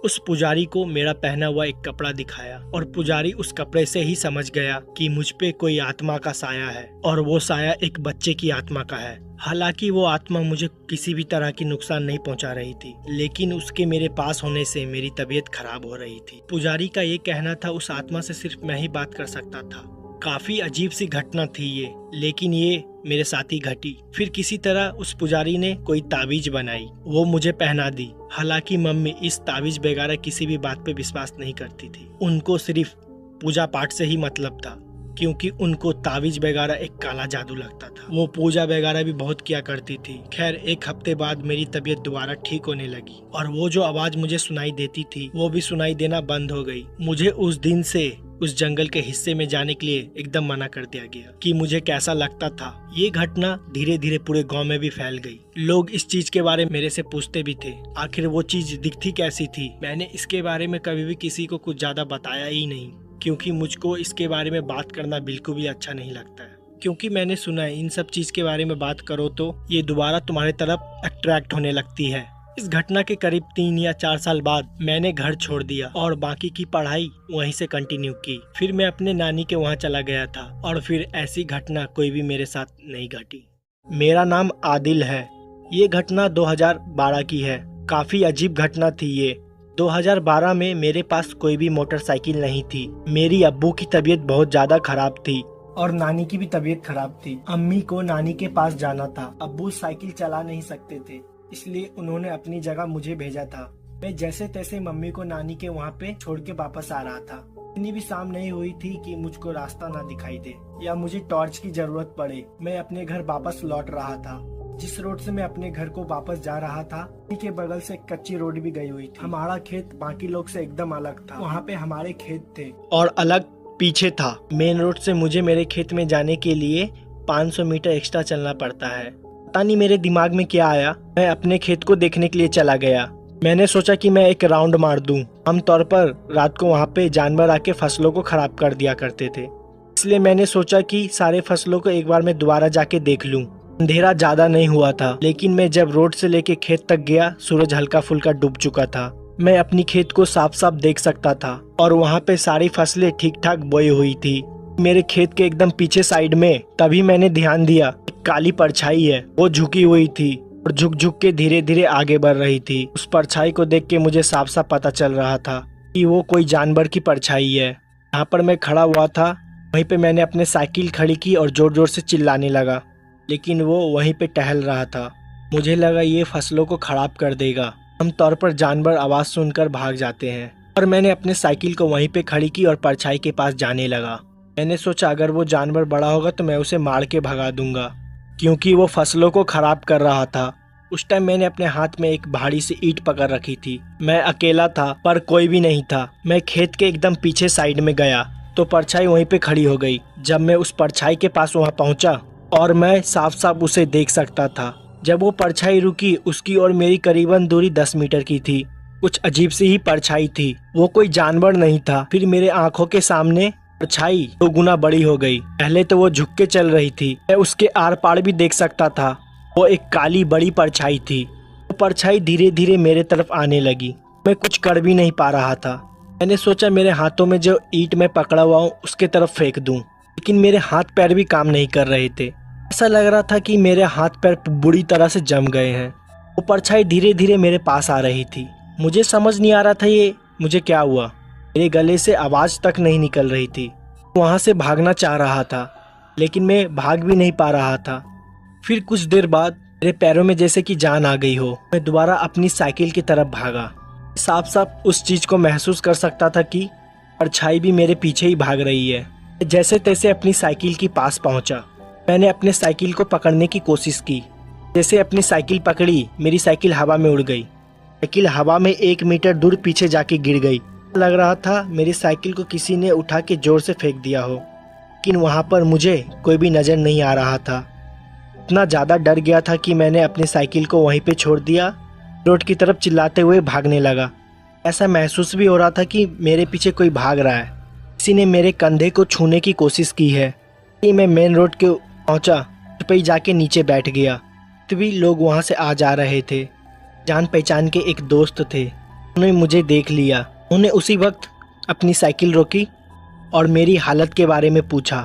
उस पुजारी को मेरा पहना हुआ एक कपड़ा दिखाया और पुजारी उस कपड़े से ही समझ गया कि मुझ पे कोई आत्मा का साया है और वो साया एक बच्चे की आत्मा का है। हालांकि वो आत्मा मुझे किसी भी तरह की नुकसान नहीं पहुंचा रही थी, लेकिन उसके मेरे पास होने से मेरी तबीयत खराब हो रही थी। पुजारी का ये कहना था उस आत्मा से सिर्फ मैं ही बात कर सकता था। काफी अजीब सी घटना थी ये, लेकिन ये मेरे साथ ही घटी। फिर किसी तरह उस पुजारी ने कोई ताबीज बनाई, वो मुझे पहना दी। हालांकि मम्मी इस ताबीज वगैरह किसी भी बात पे विश्वास नहीं करती थी। उनको सिर्फ पूजा पाठ से ही मतलब था, क्योंकि उनको ताबीज वगैरह एक काला जादू लगता था। वो पूजा वगैरह भी बहुत किया करती थी। खैर, एक हफ्ते बाद मेरी तबीयत दोबारा ठीक होने लगी और वो जो आवाज मुझे सुनाई देती थी वो भी सुनाई देना बंद हो गई। मुझे उस दिन से उस जंगल के हिस्से में जाने के लिए एकदम मना कर दिया गया कि मुझे कैसा लगता था। ये घटना धीरे धीरे पूरे गांव में भी फैल गई। लोग इस चीज के बारे में मेरे से पूछते भी थे, आखिर वो चीज दिखती कैसी थी। मैंने इसके बारे में कभी भी किसी को कुछ ज्यादा बताया ही नहीं, क्योंकि मुझको इसके बारे में बात करना बिल्कुल भी अच्छा नहीं लगता है। क्योंकि मैंने सुना है इन सब चीज के बारे में बात करो तो ये दोबारा तुम्हारे तरफ अट्रैक्ट होने लगती है। इस घटना के करीब 3 या 4 साल बाद मैंने घर छोड़ दिया और बाकी की पढ़ाई वहीं से कंटिन्यू की। फिर मैं अपने नानी के वहाँ चला गया था और फिर ऐसी घटना कोई भी मेरे साथ नहीं घटी। मेरा नाम आदिल है। ये घटना 2012 की है। काफी अजीब घटना थी ये। 2012 में मेरे पास कोई भी मोटरसाइकिल नहीं थी। मेरी अब्बू की तबीयत बहुत ज्यादा खराब थी और नानी की भी तबीयत खराब थी। अम्मी को नानी के पास जाना था। अब्बू साइकिल चला नहीं सकते थे, इसलिए उन्होंने अपनी जगह मुझे भेजा था। मैं जैसे तैसे मम्मी को नानी के वहाँ पे छोड़ के वापस आ रहा था। इतनी भी शाम नहीं हुई थी कि मुझको रास्ता ना दिखाई दे या मुझे टॉर्च की जरूरत पड़े। मैं अपने घर वापस लौट रहा था। जिस रोड से मैं अपने घर को वापस जा रहा था, उसी के बगल से कच्ची रोड भी गई हुई थी। हमारा खेत बाकी लोग से एकदम अलग था। वहाँ पे हमारे खेत थे और अलग पीछे था। मेन रोड से मुझे मेरे खेत में जाने के लिए 500 मीटर एक्स्ट्रा चलना पड़ता है। पता नहीं मेरे दिमाग में क्या आया, मैं अपने खेत को देखने के लिए चला गया। मैंने सोचा कि मैं एक राउंड मार दूं। आमतौर पर रात को वहाँ पे जानवर आके फसलों को खराब कर दिया करते थे, इसलिए मैंने सोचा कि सारे फसलों को एक बार मैं दोबारा जाके देख लूं। अंधेरा ज्यादा नहीं हुआ था, लेकिन मैं जब रोड से लेके खेत तक गया, सूरज हल्का फुल्का डूब चुका था। मैं अपनी खेत को साफ साफ देख सकता था और वहाँ पे सारी फसलें ठीक ठाक बोई हुई थी। मेरे खेत के एकदम पीछे साइड में तभी मैंने ध्यान दिया, काली परछाई है, वो झुकी हुई थी और झुक झुक के धीरे धीरे आगे बढ़ रही थी। उस परछाई को देख के मुझे साफ साफ पता चल रहा था कि वो कोई जानवर की परछाई है। यहाँ पर मैं खड़ा हुआ था, वहीं पे मैंने अपने साइकिल खड़ी की और जोर जोर से चिल्लाने लगा, लेकिन वो वहीं पे टहल रहा था। मुझे लगा ये फसलों को खराब कर देगा। आमतौर पर जानवर आवाज सुनकर भाग जाते हैं और मैंने अपने साइकिल को वहीं पे खड़ी की और परछाई के पास जाने लगा। मैंने सोचा अगर वो जानवर बड़ा होगा तो मैं उसे मार के भगा दूंगा, क्योंकि वो फसलों को खराब कर रहा था। उस टाइम मैंने अपने हाथ में एक भारी सी ईंट पकड़ रखी थी। मैं अकेला था पर कोई भी नहीं था। मैं खेत के एकदम पीछे साइड में गया तो परछाई वहीं पे खड़ी हो गई। जब मैं उस परछाई के पास वहाँ पहुँचा और मैं साफ साफ उसे देख सकता था। जब वो परछाई रुकी, उसकी और मेरी करीबन दूरी 10 मीटर की थी। कुछ अजीब सी ही परछाई थी, वो कोई जानवर नहीं था। फिर मेरे आंखों के सामने परछाई 2 गुना बड़ी हो गई। पहले तो वो झुक के चल रही थी, मैं उसके आर पार भी देख सकता था। वो एक काली बड़ी परछाई थी। वो परछाई धीरे धीरे मेरे तरफ आने लगी। मैं कुछ कर भी नहीं पा रहा था। मैंने सोचा मेरे हाथों में जो ईंट में पकड़ा हुआ हूँ उसके तरफ फेंक दूं, लेकिन मेरे हाथ पैर भी काम नहीं कर रहे थे। ऐसा लग रहा था कि मेरे हाथ पैर बुरी तरह से जम गए हैं। वो परछाई धीरे धीरे मेरे पास आ रही थी। मुझे समझ नहीं आ रहा था ये मुझे क्या हुआ। मेरे गले से आवाज़ तक नहीं निकल रही थी। वहाँ से भागना चाह रहा था, लेकिन मैं भाग भी नहीं पा रहा था। फिर कुछ देर बाद मेरे पैरों में जैसे कि जान आ गई हो। मैं दोबारा अपनी साइकिल की तरफ भागा। साफ साफ उस चीज़ को महसूस कर सकता था कि परछाई भी मेरे पीछे ही भाग रही है। जैसे तैसे अपनी साइकिल के पास पहुंचा। मैंने अपने साइकिल को पकड़ने की कोशिश की। जैसे अपनी साइकिल पकड़ी, मेरी साइकिल हवा में उड़ गई। साइकिल हवा में 1 मीटर दूर पीछे जाके गिर गई। लग रहा था मेरी साइकिल को किसी ने उठा के जोर से फेंक दिया हो, लेकिन वहाँ पर मुझे कोई भी नज़र नहीं आ रहा था। इतना ज़्यादा डर गया था कि मैंने अपनी साइकिल को वहीं पे छोड़ दिया, रोड की तरफ चिल्लाते हुए भागने लगा। ऐसा महसूस भी हो रहा था कि मेरे पीछे कोई भाग रहा है, किसी ने मेरे कंधे को छूने की कोशिश की है। मैं मेन रोड के पहुंचा, पे ही जाके नीचे बैठ गया। तभी लोग वहां से आ जा रहे थे। जान पहचान के एक दोस्त थे, उन्होंने मुझे देख लिया। उन्होंने उसी वक्त अपनी साइकिल रोकी और मेरी हालत के बारे में पूछा।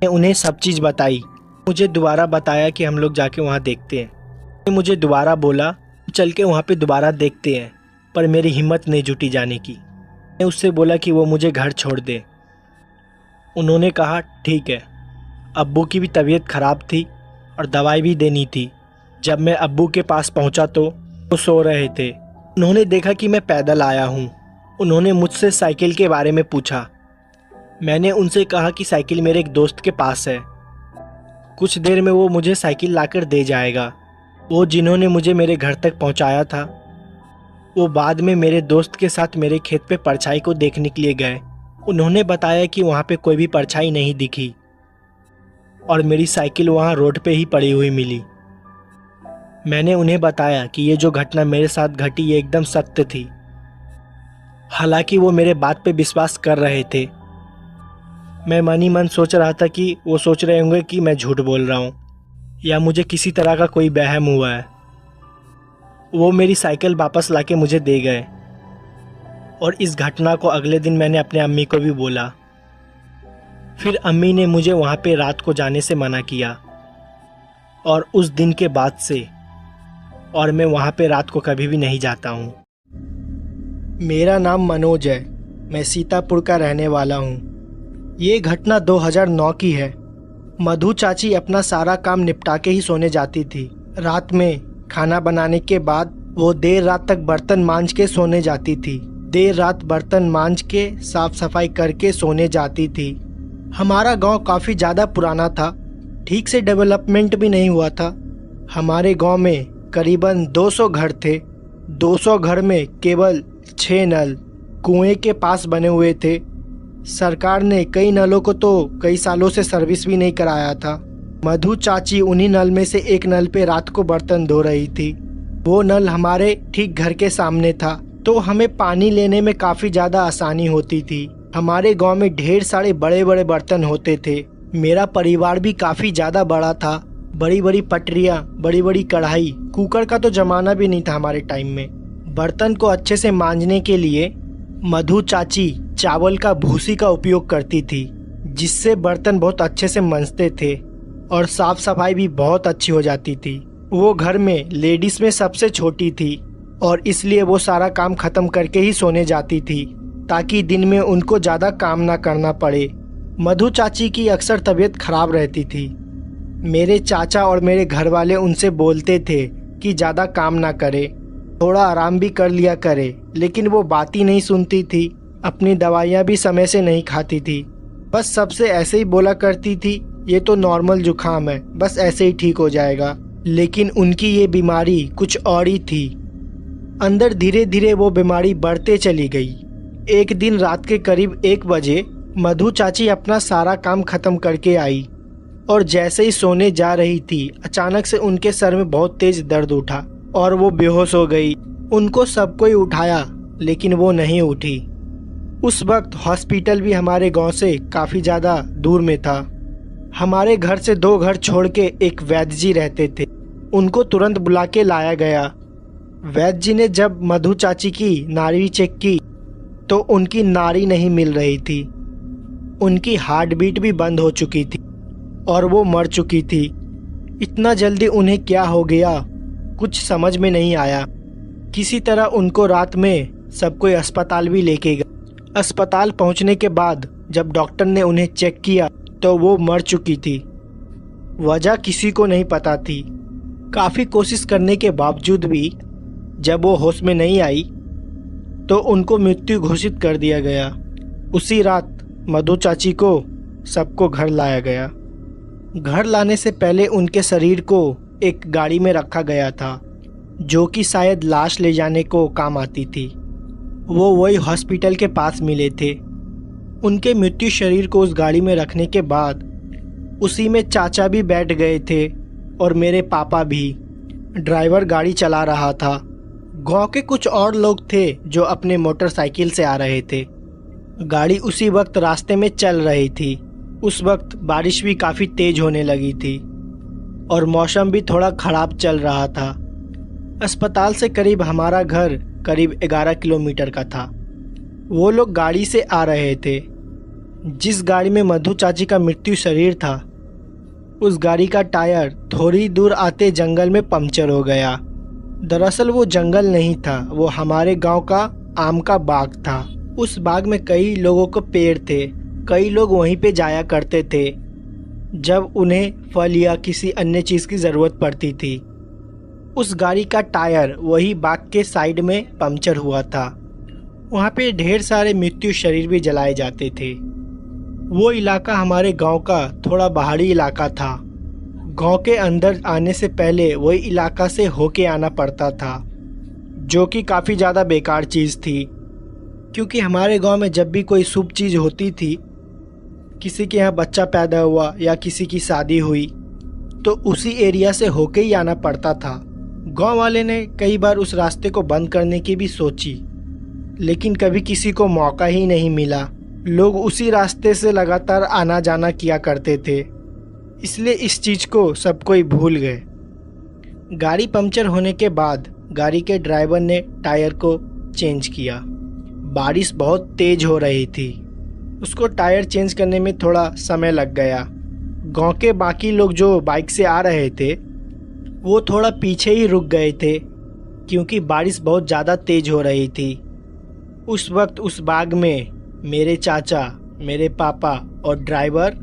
मैं उन्हें सब चीज़ बताई। मुझे दोबारा बताया कि हम लोग जाके वहाँ देखते हैं। मुझे दोबारा बोला चल के वहाँ पे दोबारा देखते हैं, पर मेरी हिम्मत नहीं जुटी जाने की। मैं उससे बोला कि वो मुझे घर छोड़ दे। उन्होंने कहा ठीक है। अब्बू की भी तबीयत ख़राब थी और दवाई भी देनी थी। जब मैं अब्बू के पास पहुंचा तो वो सो रहे थे। उन्होंने देखा कि मैं पैदल आया हूं। उन्होंने मुझसे साइकिल के बारे में पूछा। मैंने उनसे कहा कि साइकिल मेरे एक दोस्त के पास है, कुछ देर में वो मुझे साइकिल लाकर दे जाएगा। वो जिन्होंने मुझे मेरे घर तक पहुंचाया था, वो बाद में मेरे दोस्त के साथ मेरे खेत पे परछाई को देखने के लिए गए। उन्होंने बताया कि वहाँ पे कोई भी परछाई नहीं दिखी और मेरी साइकिल वहाँ रोड पे ही पड़ी हुई मिली। मैंने उन्हें बताया कि ये जो घटना मेरे साथ घटी ये एकदम सत्य थी। हालांकि वो मेरे बात पे विश्वास कर रहे थे। मैं मन ही मन सोच रहा था कि वो सोच रहे होंगे कि मैं झूठ बोल रहा हूँ या मुझे किसी तरह का कोई वहम हुआ है। वो मेरी साइकिल वापस लाके मुझे दे गए और इस घटना को अगले दिन मैंने अपने अम्मी को भी बोला। फिर अम्मी ने मुझे वहाँ पे रात को जाने से मना किया और उस दिन के बाद से और मैं वहाँ पे रात को कभी भी नहीं जाता हूँ। मेरा नाम मनोज है, मैं सीतापुर का रहने वाला हूँ। ये घटना 2009 की है। मधु चाची अपना सारा काम निपटा के ही सोने जाती थी। रात में खाना बनाने के बाद वो देर रात तक बर्तन मांज के सोने जाती थी। देर रात बर्तन मांज के साफ सफाई करके सोने जाती थी। हमारा गांव काफ़ी ज़्यादा पुराना था, ठीक से डेवलपमेंट भी नहीं हुआ था। हमारे गांव में करीबन 200 घर थे। 200 घर में केवल 6 नल कुएं के पास बने हुए थे। सरकार ने कई नलों को तो कई सालों से सर्विस भी नहीं कराया था। मधु चाची उन्हीं नल में से एक नल पे रात को बर्तन धो रही थी। वो नल हमारे ठीक घर के सामने था, तो हमें पानी लेने में काफ़ी ज़्यादा आसानी होती थी। हमारे गांव में ढेर सारे बड़े बड़े बर्तन होते थे। मेरा परिवार भी काफ़ी ज़्यादा बड़ा था। बड़ी बड़ी पटरियाँ, बड़ी बड़ी कढ़ाई, कुकर का तो ज़माना भी नहीं था हमारे टाइम में। बर्तन को अच्छे से मांजने के लिए मधु चाची चावल का भूसी का उपयोग करती थी, जिससे बर्तन बहुत अच्छे से मंजते थे और साफ सफाई भी बहुत अच्छी हो जाती थी। वो घर में लेडीज़ में सबसे छोटी थी और इसलिए वो सारा काम ख़त्म करके ही सोने जाती थी, ताकि दिन में उनको ज़्यादा काम ना करना पड़े। मधु चाची की अक्सर तबीयत खराब रहती थी। मेरे चाचा और मेरे घर वाले उनसे बोलते थे कि ज़्यादा काम ना करे, थोड़ा आराम भी कर लिया करे, लेकिन वो बात ही नहीं सुनती थी। अपनी दवाइयाँ भी समय से नहीं खाती थी। बस सबसे ऐसे ही बोला करती थी, ये तो नॉर्मल जुकाम है, बस ऐसे ही ठीक हो जाएगा। लेकिन उनकी ये बीमारी कुछ और ही थी। अंदर धीरे धीरे वो बीमारी बढ़ते चली गई। एक दिन रात के करीब 1 बजे मधु चाची अपना सारा काम खत्म करके आई और जैसे ही सोने जा रही थी, अचानक से उनके सर में बहुत तेज दर्द उठा और वो बेहोश हो गई। उनको सब कोई उठाया, लेकिन वो नहीं उठी। उस वक्त हॉस्पिटल भी हमारे गांव से काफ़ी ज़्यादा दूर में था। हमारे घर से 2 घर छोड़ के एक वैद्य जी रहते थे, उनको तुरंत बुला के लाया गया। वैद्य जी ने जब मधु चाची की नाड़ी चेक की तो उनकी नाड़ी नहीं मिल रही थी। उनकी हार्ट बीट भी बंद हो चुकी थी और वो मर चुकी थी। इतना जल्दी उन्हें क्या हो गया, कुछ समझ में नहीं आया। किसी तरह उनको रात में सब कोई अस्पताल भी लेके गए। अस्पताल पहुंचने के बाद जब डॉक्टर ने उन्हें चेक किया तो वो मर चुकी थी। वजह किसी को नहीं पता थी। काफ़ी कोशिश करने के बावजूद भी जब वो होश में नहीं आई तो उनको मृत्यु घोषित कर दिया गया। उसी रात मधु चाची को सबको घर लाया गया। घर लाने से पहले उनके शरीर को एक गाड़ी में रखा गया था जो कि शायद लाश ले जाने को काम आती थी। वो वही हॉस्पिटल के पास मिले थे। उनके मृत्यु शरीर को उस गाड़ी में रखने के बाद उसी में चाचा भी बैठ गए थे और मेरे पापा भी। ड्राइवर गाड़ी चला रहा था। गांव के कुछ और लोग थे जो अपने मोटरसाइकिल से आ रहे थे। गाड़ी उसी वक्त रास्ते में चल रही थी। उस वक्त बारिश भी काफ़ी तेज होने लगी थी और मौसम भी थोड़ा ख़राब चल रहा था। अस्पताल से करीब हमारा घर करीब 11 किलोमीटर का था। वो लोग गाड़ी से आ रहे थे। जिस गाड़ी में मधु चाची का मृत्यु शरीर था उस गाड़ी का टायर थोड़ी दूर आते जंगल में पंक्चर हो गया। दरअसल वो जंगल नहीं था, वो हमारे गांव का आम का बाग था। उस बाग में कई लोगों के पेड़ थे। कई लोग वहीं पे जाया करते थे जब उन्हें फल या किसी अन्य चीज़ की ज़रूरत पड़ती थी। उस गाड़ी का टायर वही बाग के साइड में पंक्चर हुआ था। वहाँ पे ढेर सारे मृत्यु शरीर भी जलाए जाते थे। वो इलाका हमारे गांव का थोड़ा पहाड़ी इलाका था। गांव के अंदर आने से पहले वही इलाका से होके आना पड़ता था जो कि काफ़ी ज़्यादा बेकार चीज़ थी, क्योंकि हमारे गांव में जब भी कोई शुभ चीज़ होती थी, किसी के यहाँ बच्चा पैदा हुआ या किसी की शादी हुई, तो उसी एरिया से होके ही आना पड़ता था। गांव वाले ने कई बार उस रास्ते को बंद करने की भी सोची, लेकिन कभी किसी को मौका ही नहीं मिला। लोग उसी रास्ते से लगातार आना जाना किया करते थे, इसलिए इस चीज़ को सब कोई भूल गए। गाड़ी पंक्चर होने के बाद गाड़ी के ड्राइवर ने टायर को चेंज किया। बारिश बहुत तेज हो रही थी, उसको टायर चेंज करने में थोड़ा समय लग गया। गांव के बाकी लोग जो बाइक से आ रहे थे वो थोड़ा पीछे ही रुक गए थे क्योंकि बारिश बहुत ज़्यादा तेज हो रही थी। उस वक्त उस बाग में मेरे चाचा, मेरे पापा और ड्राइवर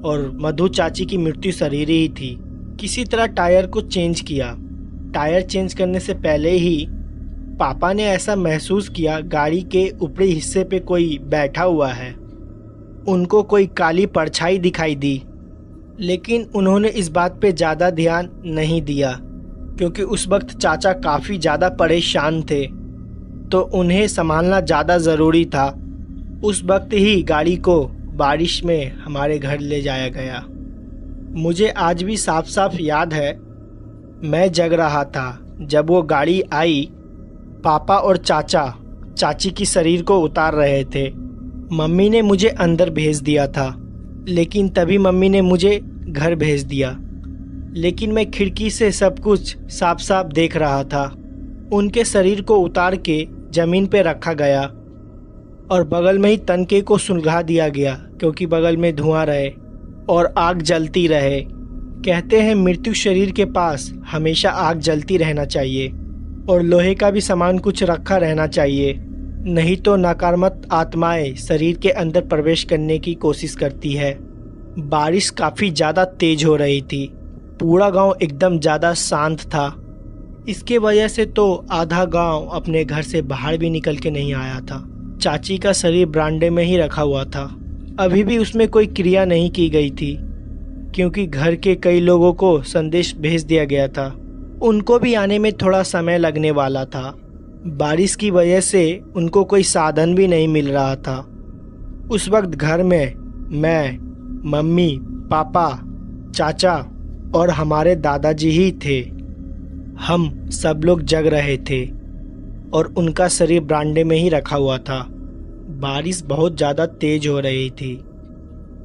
और मधु चाची की मृत्यु शरीर ही थी। किसी तरह टायर को चेंज किया। टायर चेंज करने से पहले ही पापा ने ऐसा महसूस किया गाड़ी के ऊपरी हिस्से पे कोई बैठा हुआ है। उनको कोई काली परछाई दिखाई दी, लेकिन उन्होंने इस बात पे ज़्यादा ध्यान नहीं दिया क्योंकि उस वक्त चाचा काफ़ी ज़्यादा परेशान थे, तो उन्हें संभालना ज़्यादा ज़रूरी था। उस वक्त ही गाड़ी को बारिश में हमारे घर ले जाया गया। मुझे आज भी साफ साफ याद है, मैं जग रहा था जब वो गाड़ी आई। पापा और चाचा चाची की शरीर को उतार रहे थे। मम्मी ने मुझे अंदर भेज दिया था, लेकिन तभी मम्मी ने मुझे घर भेज दिया। लेकिन मैं खिड़की से सब कुछ साफ साफ देख रहा था। उनके शरीर को उतार के ज़मीन पे रखा गया और बगल में ही तनके को सुलगा दिया गया क्योंकि बगल में धुआं रहे और आग जलती रहे। कहते हैं मृत्यु शरीर के पास हमेशा आग जलती रहना चाहिए और लोहे का भी सामान कुछ रखा रहना चाहिए, नहीं तो नकारात्मक आत्माएं शरीर के अंदर प्रवेश करने की कोशिश करती है। बारिश काफ़ी ज़्यादा तेज हो रही थी। पूरा गांव एकदम ज़्यादा शांत था। इसके वजह से तो आधा गांव अपने घर से बाहर भी निकल के नहीं आया था। चाची का शरीर बरामदे में ही रखा हुआ था। अभी भी उसमें कोई क्रिया नहीं की गई थी क्योंकि घर के कई लोगों को संदेश भेज दिया गया था। उनको भी आने में थोड़ा समय लगने वाला था। बारिश की वजह से उनको कोई साधन भी नहीं मिल रहा था। उस वक्त घर में मैं, मम्मी, पापा, चाचा और हमारे दादाजी ही थे। हम सब लोग जग रहे थे और उनका शरीर बरामदे में ही रखा हुआ था। बारिश बहुत ज़्यादा तेज हो रही थी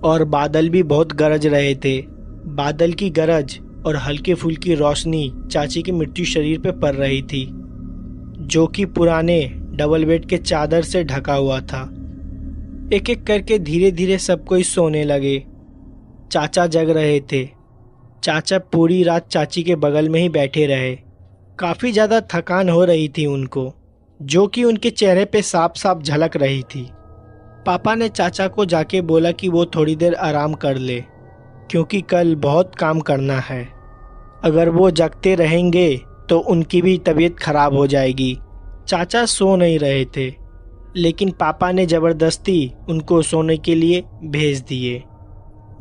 और बादल भी बहुत गरज रहे थे। बादल की गरज और हल्की फुल्की रोशनी चाची के मृत्यु शरीर पर पड़ रही थी, जो कि पुराने डबल बेड के चादर से ढका हुआ था। एक एक करके धीरे धीरे सब कोई सोने लगे। चाचा जग रहे थे। चाचा पूरी रात चाची के बगल में ही बैठे रहे। काफ़ी ज़्यादा थकान हो रही थी उनको, जो कि उनके चेहरे पे साफ साफ झलक रही थी। पापा ने चाचा को जाके बोला कि वो थोड़ी देर आराम कर ले क्योंकि कल बहुत काम करना है। अगर वो जगते रहेंगे तो उनकी भी तबीयत खराब हो जाएगी। चाचा सो नहीं रहे थे, लेकिन पापा ने ज़बरदस्ती उनको सोने के लिए भेज दिए।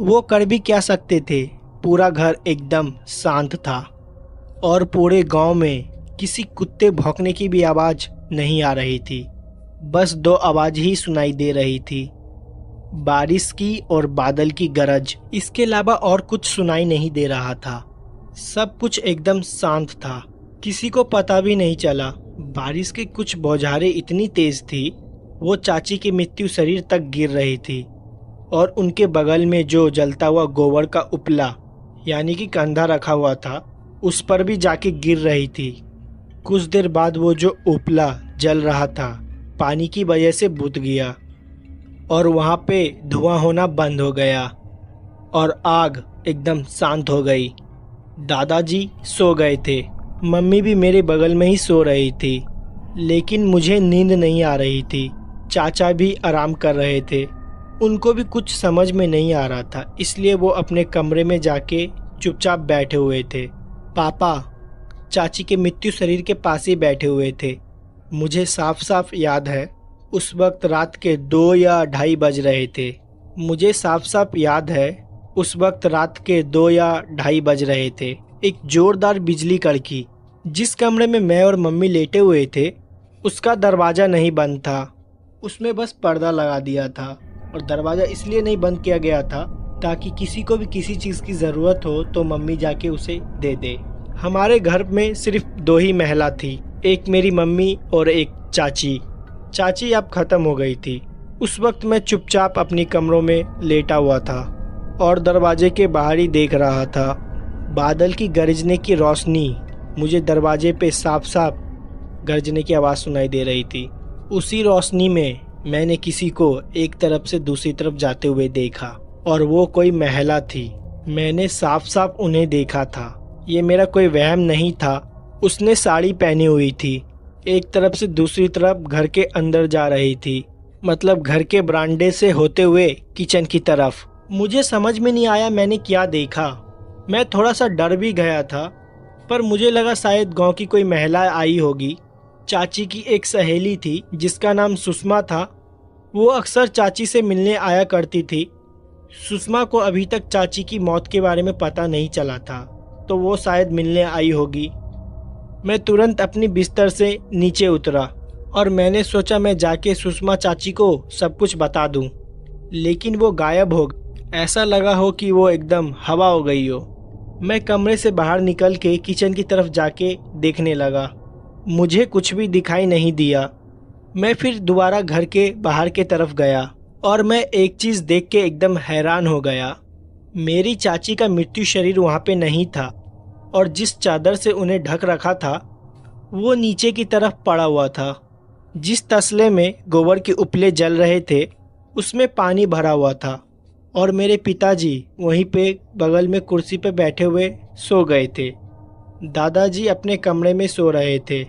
वो कर भी क्या सकते थे, पूरा घर एकदम शांत था और पूरे गांव में किसी कुत्ते भौंकने की भी आवाज़ नहीं आ रही थी। बस दो आवाज़ ही सुनाई दे रही थी, बारिश की और बादल की गरज। इसके अलावा और कुछ सुनाई नहीं दे रहा था। सब कुछ एकदम शांत था। किसी को पता भी नहीं चला। बारिश की कुछ बौछारें इतनी तेज थी, वो चाची की मृत्यु शरीर तक गिर रही थी और उनके बगल में जो जलता हुआ गोबर का उपला यानी कि कंधा रखा हुआ था, उस पर भी जाके गिर रही थी। कुछ देर बाद वो जो उपला जल रहा था, पानी की वजह से बुझ गया और वहाँ पे धुआं होना बंद हो गया और आग एकदम शांत हो गई। दादाजी सो गए थे, मम्मी भी मेरे बगल में ही सो रही थी, लेकिन मुझे नींद नहीं आ रही थी। चाचा भी आराम कर रहे थे, उनको भी कुछ समझ में नहीं आ रहा था, इसलिए वो अपने कमरे में जाके चुपचाप बैठे हुए थे। पापा चाची के मृत्यु शरीर के पास ही बैठे हुए थे। मुझे साफ साफ याद है, उस वक्त रात के 2 या 2:30 बज रहे थे। मुझे साफ साफ याद है, उस वक्त रात के 2 या 2:30 बज रहे थे। एक जोरदार बिजली कड़की। जिस कमरे में मैं और मम्मी लेटे हुए थे, उसका दरवाज़ा नहीं बंद था, उसमें बस पर्दा लगा दिया था और दरवाज़ा इसलिए नहीं बंद किया गया था ताकि किसी को भी किसी चीज़ की ज़रूरत हो तो मम्मी जाके उसे दे दे। हमारे घर में सिर्फ 2 ही महिला थी, एक मेरी मम्मी और एक चाची। चाची अब ख़त्म हो गई थी। उस वक्त मैं चुपचाप अपनी कमरों में लेटा हुआ था और दरवाजे के बाहर ही देख रहा था। बादल की गरजने की रोशनी, मुझे दरवाजे पे साफ साफ गरजने की आवाज़ सुनाई दे रही थी। उसी रोशनी में मैंने किसी को एक तरफ से दूसरी तरफ जाते हुए देखा और वो कोई महिला थी। मैंने साफ साफ उन्हें देखा था, ये मेरा कोई वहम नहीं था। उसने साड़ी पहनी हुई थी, एक तरफ से दूसरी तरफ घर के अंदर जा रही थी, मतलब घर के बरामदे से होते हुए किचन की तरफ। मुझे समझ में नहीं आया मैंने क्या देखा। मैं थोड़ा सा डर भी गया था, पर मुझे लगा शायद गांव की कोई महिला आई होगी। चाची की एक सहेली थी जिसका नाम सुषमा था, वो अक्सर चाची से मिलने आया करती थी। सुषमा को अभी तक चाची की मौत के बारे में पता नहीं चला था, तो वो शायद मिलने आई होगी। मैं तुरंत अपनी बिस्तर से नीचे उतरा और मैंने सोचा मैं जाके सुषमा चाची को सब कुछ बता दूं, लेकिन वो गायब हो गई। ऐसा लगा हो कि वो एकदम हवा हो गई हो। मैं कमरे से बाहर निकल के किचन की तरफ जाके देखने लगा, मुझे कुछ भी दिखाई नहीं दिया। मैं फिर दोबारा घर के बाहर के तरफ गया और मैं एक चीज़ देख के एकदम हैरान हो गया। मेरी चाची का मृत्यु शरीर वहाँ पे नहीं था और जिस चादर से उन्हें ढक रखा था वो नीचे की तरफ पड़ा हुआ था। जिस तसले में गोबर के उपले जल रहे थे उसमें पानी भरा हुआ था और मेरे पिताजी वहीं पे बगल में कुर्सी पे बैठे हुए सो गए थे। दादाजी अपने कमरे में सो रहे थे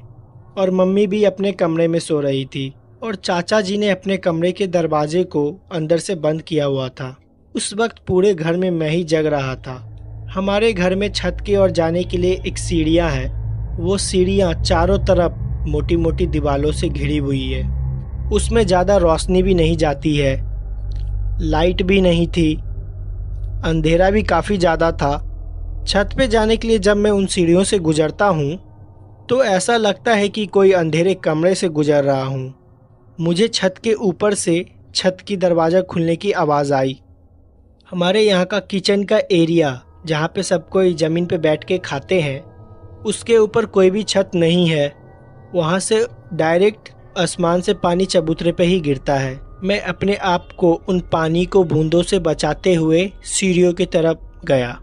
और मम्मी भी अपने कमरे में सो रही थी और चाचा जी ने अपने कमरे के दरवाजे को अंदर से बंद किया हुआ था। उस वक्त पूरे घर में मैं ही जग रहा था। हमारे घर में छत की ओर जाने के लिए एक सीढ़ियाँ हैं। वो सीढ़ियाँ चारों तरफ मोटी मोटी दीवारों से घिरी हुई है। उसमें ज़्यादा रोशनी भी नहीं जाती है, लाइट भी नहीं थी, अंधेरा भी काफ़ी ज़्यादा था। छत पे जाने के लिए जब मैं उन सीढ़ियों से गुजरता हूँ तो ऐसा लगता है कि कोई अंधेरे कमरे से गुजर रहा हूँ। मुझे छत के ऊपर से छत की दरवाज़ा खुलने की आवाज़ आई। हमारे यहाँ का किचन का एरिया जहाँ पे सब कोई ज़मीन पे बैठ के खाते हैं, उसके ऊपर कोई भी छत नहीं है। वहाँ से डायरेक्ट आसमान से पानी चबूतरे पे ही गिरता है। मैं अपने आप को उन पानी को बूंदों से बचाते हुए सीढ़ियों की तरफ गया।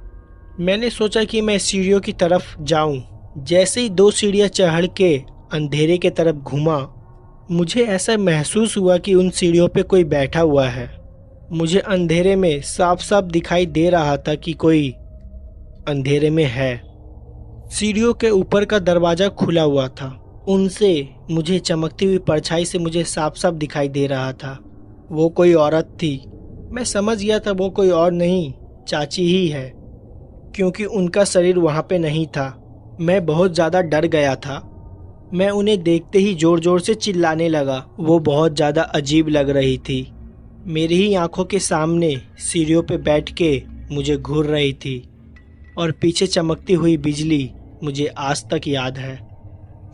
मैंने सोचा कि मैं सीढ़ियों की तरफ जाऊं। जैसे ही 2 सीढ़ियाँ चढ़ के अंधेरे के तरफ घूमा, मुझे ऐसा महसूस हुआ कि उन सीढ़ियों पे कोई बैठा हुआ है। मुझे अंधेरे में साफ साफ दिखाई दे रहा था कि कोई अंधेरे में है। सीढ़ियों के ऊपर का दरवाज़ा खुला हुआ था, उनसे मुझे चमकती हुई परछाई से मुझे साफ साफ दिखाई दे रहा था। वो कोई औरत थी। मैं समझ गया था वो कोई और नहीं, चाची ही है। क्योंकि उनका शरीर वहाँ पे नहीं था। मैं बहुत ज़्यादा डर गया था। मैं उन्हें देखते ही ज़ोर ज़ोर से चिल्लाने लगा। वो बहुत ज़्यादा अजीब लग रही थी। मेरी ही आंखों के सामने सीढ़ियों पे बैठ के मुझे घूर रही थी और पीछे चमकती हुई बिजली मुझे आज तक याद है।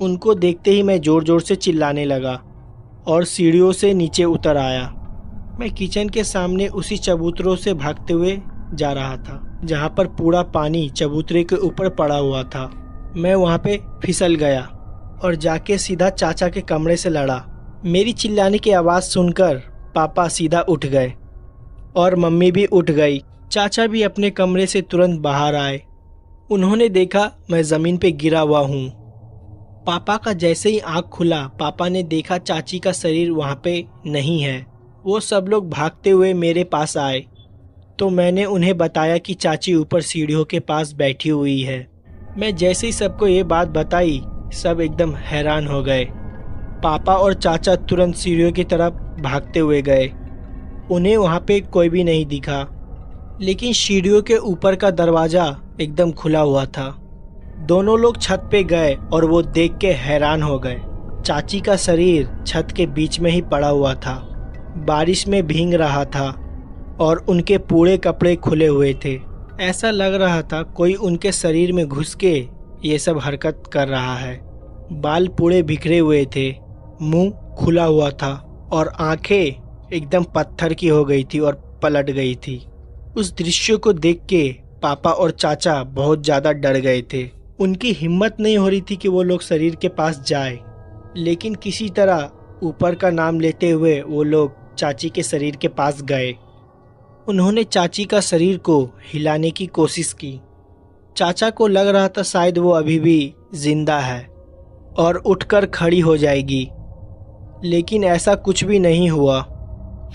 उनको देखते ही मैं ज़ोर ज़ोर से चिल्लाने लगा और सीढ़ियों से नीचे उतर आया। मैं किचन के सामने उसी चबूतरों से भागते हुए जा रहा था जहाँ पर पूरा पानी चबूतरे के ऊपर पड़ा हुआ था। मैं वहाँ पे फिसल गया और जाके सीधा चाचा के कमरे से लड़ा। मेरी चिल्लाने की आवाज़ सुनकर पापा सीधा उठ गए और मम्मी भी उठ गई। चाचा भी अपने कमरे से तुरंत बाहर आए। उन्होंने देखा मैं ज़मीन पे गिरा हुआ हूँ। पापा का जैसे ही आँख खुला, पापा ने देखा चाची का शरीर वहाँ पे नहीं है। वो सब लोग भागते हुए मेरे पास आए तो मैंने उन्हें बताया कि चाची ऊपर सीढ़ियों के पास बैठी हुई है। मैं जैसे ही सबको ये बात बताई, सब एकदम हैरान हो गए। पापा और चाचा तुरंत सीढ़ियों की तरफ भागते हुए गए। उन्हें वहाँ पे कोई भी नहीं दिखा, लेकिन सीढ़ियों के ऊपर का दरवाज़ा एकदम खुला हुआ था। दोनों लोग छत पे गए और वो देख के हैरान हो गए। चाची का शरीर छत के बीच में ही पड़ा हुआ था, बारिश में भीग रहा था और उनके पूरे कपड़े खुले हुए थे। ऐसा लग रहा था कोई उनके शरीर में घुस के ये सब हरकत कर रहा है। बाल पूरे बिखरे हुए थे, मुंह खुला हुआ था और आंखें एकदम पत्थर की हो गई थी और पलट गई थी। उस दृश्य को देख के पापा और चाचा बहुत ज़्यादा डर गए थे। उनकी हिम्मत नहीं हो रही थी कि वो लोग शरीर के पास जाए, लेकिन किसी तरह ऊपर का नाम लेते हुए वो लोग चाची के शरीर के पास गए। उन्होंने चाची का शरीर को हिलाने की कोशिश की। चाचा को लग रहा था शायद वो अभी भी जिंदा है और उठकर खड़ी हो जाएगी, लेकिन ऐसा कुछ भी नहीं हुआ।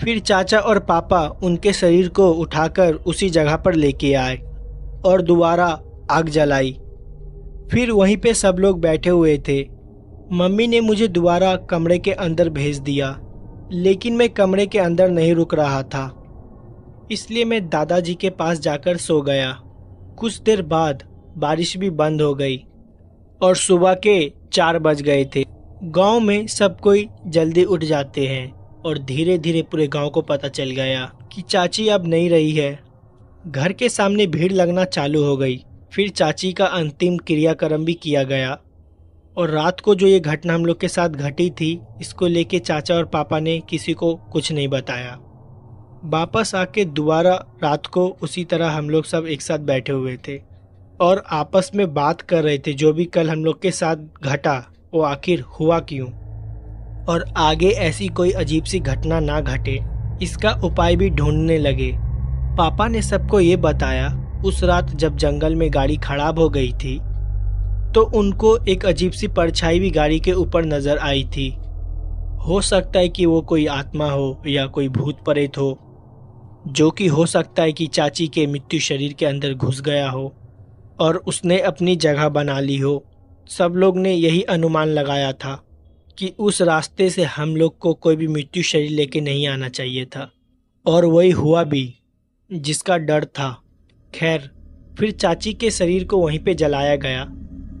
फिर चाचा और पापा उनके शरीर को उठाकर उसी जगह पर लेके आए और दोबारा आग जलाई। फिर वहीं पे सब लोग बैठे हुए थे। मम्मी ने मुझे दोबारा कमरे के अंदर भेज दिया, लेकिन मैं कमरे के अंदर नहीं रुक रहा था, इसलिए मैं दादाजी के पास जाकर सो गया। कुछ देर बाद बारिश भी बंद हो गई और सुबह के 4 बज गए थे। गांव में सब कोई जल्दी उठ जाते हैं और धीरे धीरे पूरे गांव को पता चल गया कि चाची अब नहीं रही है। घर के सामने भीड़ लगना चालू हो गई। फिर चाची का अंतिम क्रियाक्रम भी किया गया और रात को जो ये घटना हम लोग के साथ घटी थी, इसको लेके चाचा और पापा ने किसी को कुछ नहीं बताया। वापस आके दोबारा रात को उसी तरह हम लोग सब एक साथ बैठे हुए थे और आपस में बात कर रहे थे जो भी कल हम लोग के साथ घटा वो आखिर हुआ क्यों, और आगे ऐसी कोई अजीब सी घटना ना घटे इसका उपाय भी ढूंढने लगे। पापा ने सबको ये बताया उस रात जब जंगल में गाड़ी खराब हो गई थी तो उनको एक अजीब सी परछाई भी गाड़ी के ऊपर नजर आई थी। हो सकता है कि वो कोई आत्मा हो या कोई भूत प्रेत हो, जो कि हो सकता है कि चाची के मृत्यु शरीर के अंदर घुस गया हो और उसने अपनी जगह बना ली हो। सब लोग ने यही अनुमान लगाया था कि उस रास्ते से हम लोग को कोई भी मृत्यु शरीर लेके नहीं आना चाहिए था, और वही हुआ भी जिसका डर था। खैर, फिर चाची के शरीर को वहीं पे जलाया गया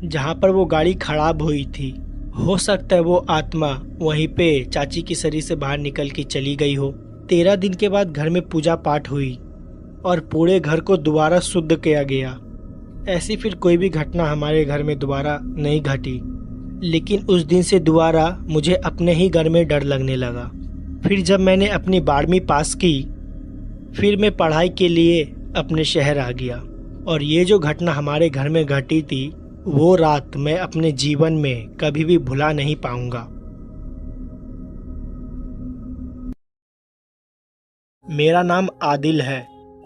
जहाँ पर वो गाड़ी खराब हुई थी। हो सकता है वो आत्मा वहीं पे चाची के शरीर से बाहर निकल के चली गई हो। 13 दिन के बाद घर में पूजा पाठ हुई और पूरे घर को दोबारा शुद्ध किया गया। ऐसी फिर कोई भी घटना हमारे घर में दोबारा नहीं घटी, लेकिन उस दिन से दोबारा मुझे अपने ही घर में डर लगने लगा। फिर जब मैंने अपनी 12वीं पास की, फिर मैं पढ़ाई के लिए अपने शहर आ गया, और ये जो घटना हमारे घर में घटी थी वो रात मैं अपने जीवन में कभी भी भुला नहीं पाऊंगा। मेरा नाम आदिल है।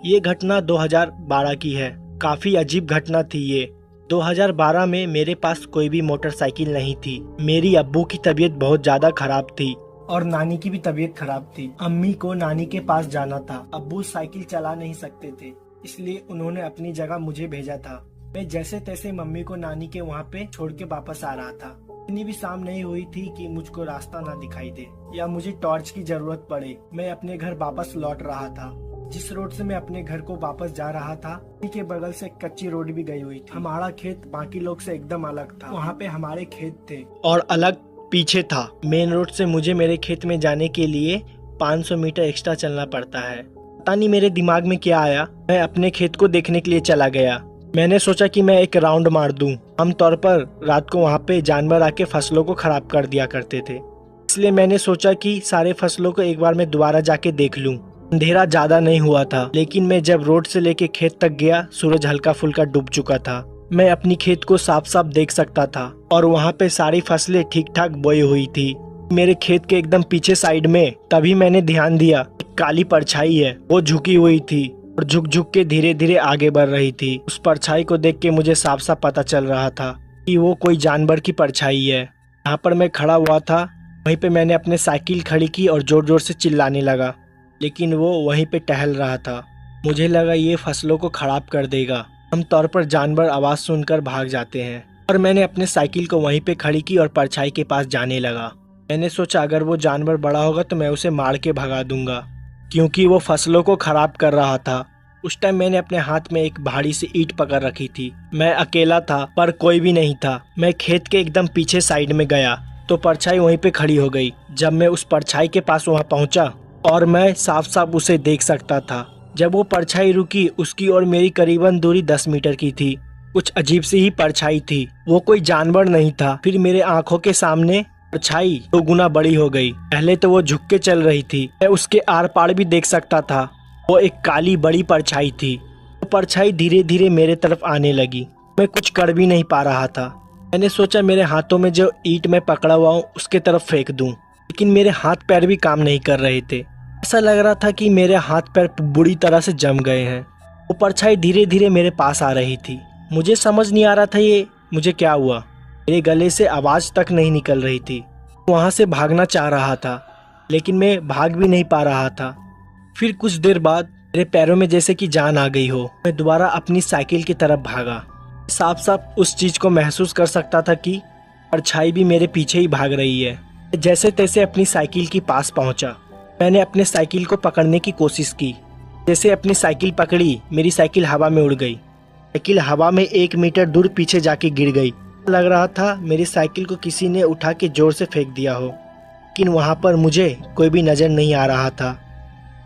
ये घटना 2012 की है। काफ़ी अजीब घटना थी ये। 2012 में मेरे पास कोई भी मोटरसाइकिल नहीं थी। मेरी अब्बू की तबीयत बहुत ज़्यादा खराब थी और नानी की भी तबीयत खराब थी। अम्मी को नानी के पास जाना था। अब्बू साइकिल चला नहीं सकते थे, इसलिए उन्होंने अपनी जगह मुझे भेजा था। मैं जैसे तैसे मम्मी को नानी के वहाँ पे छोड़ के वापस आ रहा था। इतनी भी शाम नहीं हुई थी कि मुझको रास्ता ना दिखाई दे या मुझे टॉर्च की जरूरत पड़े। मैं अपने घर वापस लौट रहा था। जिस रोड से मैं अपने घर को वापस जा रहा था, उसी के बगल से एक कच्ची रोड भी गई हुई थी। हमारा खेत बाकी लोग से एकदम अलग था। वहाँ पे हमारे खेत थे और अलग पीछे था। मेन रोड से मुझे मेरे खेत में जाने के लिए 500 मीटर एक्स्ट्रा चलना पड़ता है। पता नहीं मेरे दिमाग में क्या आया, मैं अपने खेत को देखने के लिए चला गया। मैंने सोचा कि मैं एक राउंड मार दूं। आमतौर पर रात को वहाँ पे जानवर आके फसलों को खराब कर दिया करते थे, इसलिए मैंने सोचा कि सारे फसलों को एक बार मैं दोबारा जाके देख लूं। अंधेरा ज्यादा नहीं हुआ था, लेकिन मैं जब रोड से लेके खेत तक गया, सूरज हल्का फुल्का डूब चुका था। मैं अपनी खेत को साफ साफ देख सकता था और वहाँ पे सारी फसलें ठीक ठाक बोई हुई थी। मेरे खेत के एकदम पीछे साइड में तभी मैंने ध्यान दिया, एक काली परछाई है, वो झुकी हुई थी और झुक झुक के धीरे धीरे आगे बढ़ रही थी। उस परछाई को देख के मुझे साफ साफ पता चल रहा था कि वो कोई जानवर की परछाई है। यहाँ पर मैं खड़ा हुआ था, वहीं पे मैंने अपने साइकिल खड़ी की और जोर जोर से चिल्लाने लगा, लेकिन वो वहीं पे टहल रहा था। मुझे लगा ये फसलों को खराब कर देगा। आमतौर पर जानवर आवाज़ सुनकर भाग जाते हैं और मैंने अपने साइकिल को वहीं पे खड़ी की और परछाई के पास जाने लगा। मैंने सोचा अगर वो जानवर बड़ा होगा तो मैं उसे मार के भगा दूंगा, क्योंकि वो फसलों को खराब कर रहा था। उस टाइम मैंने अपने हाथ में एक भारी सी ईंट पकड़ रखी थी। मैं अकेला था पर कोई भी नहीं था। मैं खेत के एकदम पीछे साइड में गया तो परछाई वहीं पे खड़ी हो गई। जब मैं उस परछाई के पास वहाँ पहुँचा और मैं साफ साफ उसे देख सकता था। जब वो परछाई रुकी, उसकी और मेरी करीबन दूरी 10 मीटर की थी। कुछ अजीब सी ही परछाई थी, वो कोई जानवर नहीं था। फिर मेरे आंखों के सामने परछाई 2 गुना बड़ी हो गई। पहले तो वो झुक के चल रही थी, मैं उसके आर पार भी देख सकता था। वो एक काली बड़ी परछाई थी। वो परछाई धीरे धीरे मेरे तरफ आने लगी। मैं कुछ कर भी नहीं पा रहा था। मैंने सोचा मेरे हाथों में जो ईंट में पकड़ा हुआ हूँ उसके तरफ फेंक दूं, लेकिन मेरे हाथ पैर भी काम नहीं कर रहे थे। ऐसा लग रहा था कि मेरे हाथ पैर बुरी तरह से जम गए हैं। वो परछाई धीरे धीरे मेरे पास आ रही थी। मुझे समझ नहीं आ रहा था ये मुझे क्या हुआ। मेरे गले से आवाज़ तक नहीं निकल रही थी। वहाँ से भागना चाह रहा था, लेकिन मैं भाग भी नहीं पा रहा था। फिर कुछ देर बाद मेरे पैरों में जैसे कि जान आ गई हो। मैं दोबारा अपनी साइकिल की तरफ भागा। साफ साफ उस चीज़ को महसूस कर सकता था कि परछाई भी मेरे पीछे ही भाग रही है। जैसे तैसे अपनी साइकिल के पास पहुंचा। मैंने अपने साइकिल को पकड़ने की कोशिश की। जैसे अपनी साइकिल पकड़ी, मेरी साइकिल हवा में उड़ गई। साइकिल हवा में 1 मीटर दूर पीछे जाके गिर गई। लग रहा था मेरी साइकिल को किसी ने उठा के जोर से फेंक दिया हो, लेकिन वहाँ पर मुझे कोई भी नज़र नहीं आ रहा था।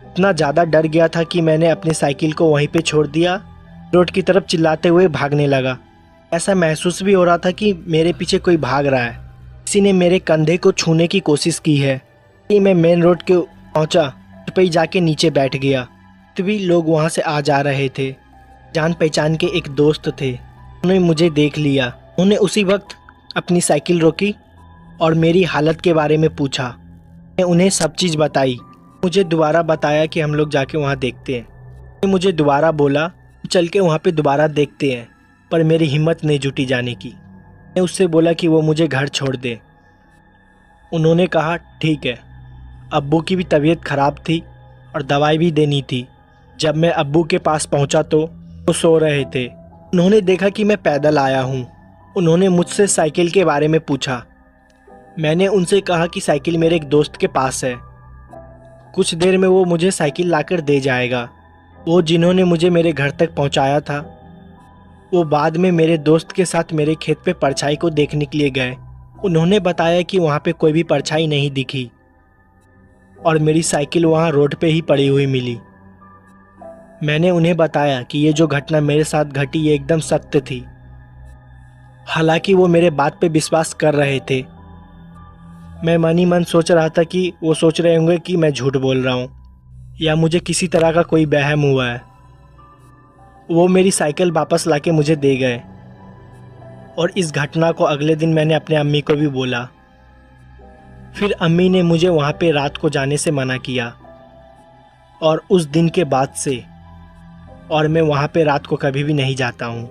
इतना ज़्यादा डर गया था कि मैंने अपनी साइकिल को वहीं पे छोड़ दिया, रोड की तरफ चिल्लाते हुए भागने लगा। ऐसा महसूस भी हो रहा था कि मेरे पीछे कोई भाग रहा है। किसी ने मेरे कंधे को छूने की कोशिश की है। मैं मेन रोड के पहुंचा, पे जाके नीचे बैठ गया। तभी लोग वहां से आ जा रहे थे। जान पहचान के एक दोस्त थे, उन्होंने मुझे देख लिया। उन्होंने उसी वक्त अपनी साइकिल रोकी और मेरी हालत के बारे में पूछा। मैं उन्हें सब चीज़ बताई। मुझे दोबारा बताया कि हम लोग जाके वहाँ देखते हैं। मुझे दोबारा बोला चल के वहाँ पे दोबारा देखते हैं, पर मेरी हिम्मत नहीं जुटी जाने की। मैं उससे बोला कि वो मुझे घर छोड़ दे। उन्होंने कहा ठीक है। अब्बू की भी तबीयत ख़राब थी और दवाई भी देनी थी। जब मैं अब्बू के पास पहुंचा तो वो सो रहे थे। उन्होंने देखा कि मैं पैदल आया हूं। उन्होंने मुझसे साइकिल के बारे में पूछा। मैंने उनसे कहा कि साइकिल मेरे एक दोस्त के पास है, कुछ देर में वो मुझे साइकिल लाकर दे जाएगा। वो जिन्होंने मुझे मेरे घर तक पहुंचाया था, वो बाद में मेरे दोस्त के साथ मेरे खेत पे परछाई को देखने के लिए गए। उन्होंने बताया कि वहाँ पे कोई भी परछाई नहीं दिखी और मेरी साइकिल वहाँ रोड पे ही पड़ी हुई मिली। मैंने उन्हें बताया कि ये जो घटना मेरे साथ घटी ये एकदम सत्य थी। हालांकि वो मेरे बात पे विश्वास कर रहे थे। मैं मन ही मन सोच रहा था कि वो सोच रहे होंगे कि मैं झूठ बोल रहा हूँ या मुझे किसी तरह का कोई वहम हुआ है। वो मेरी साइकिल वापस लाके मुझे दे गए और इस घटना को अगले दिन मैंने अपने अम्मी को भी बोला। फिर अम्मी ने मुझे वहाँ पे रात को जाने से मना किया और उस दिन के बाद से और मैं वहाँ पे रात को कभी भी नहीं जाता हूँ।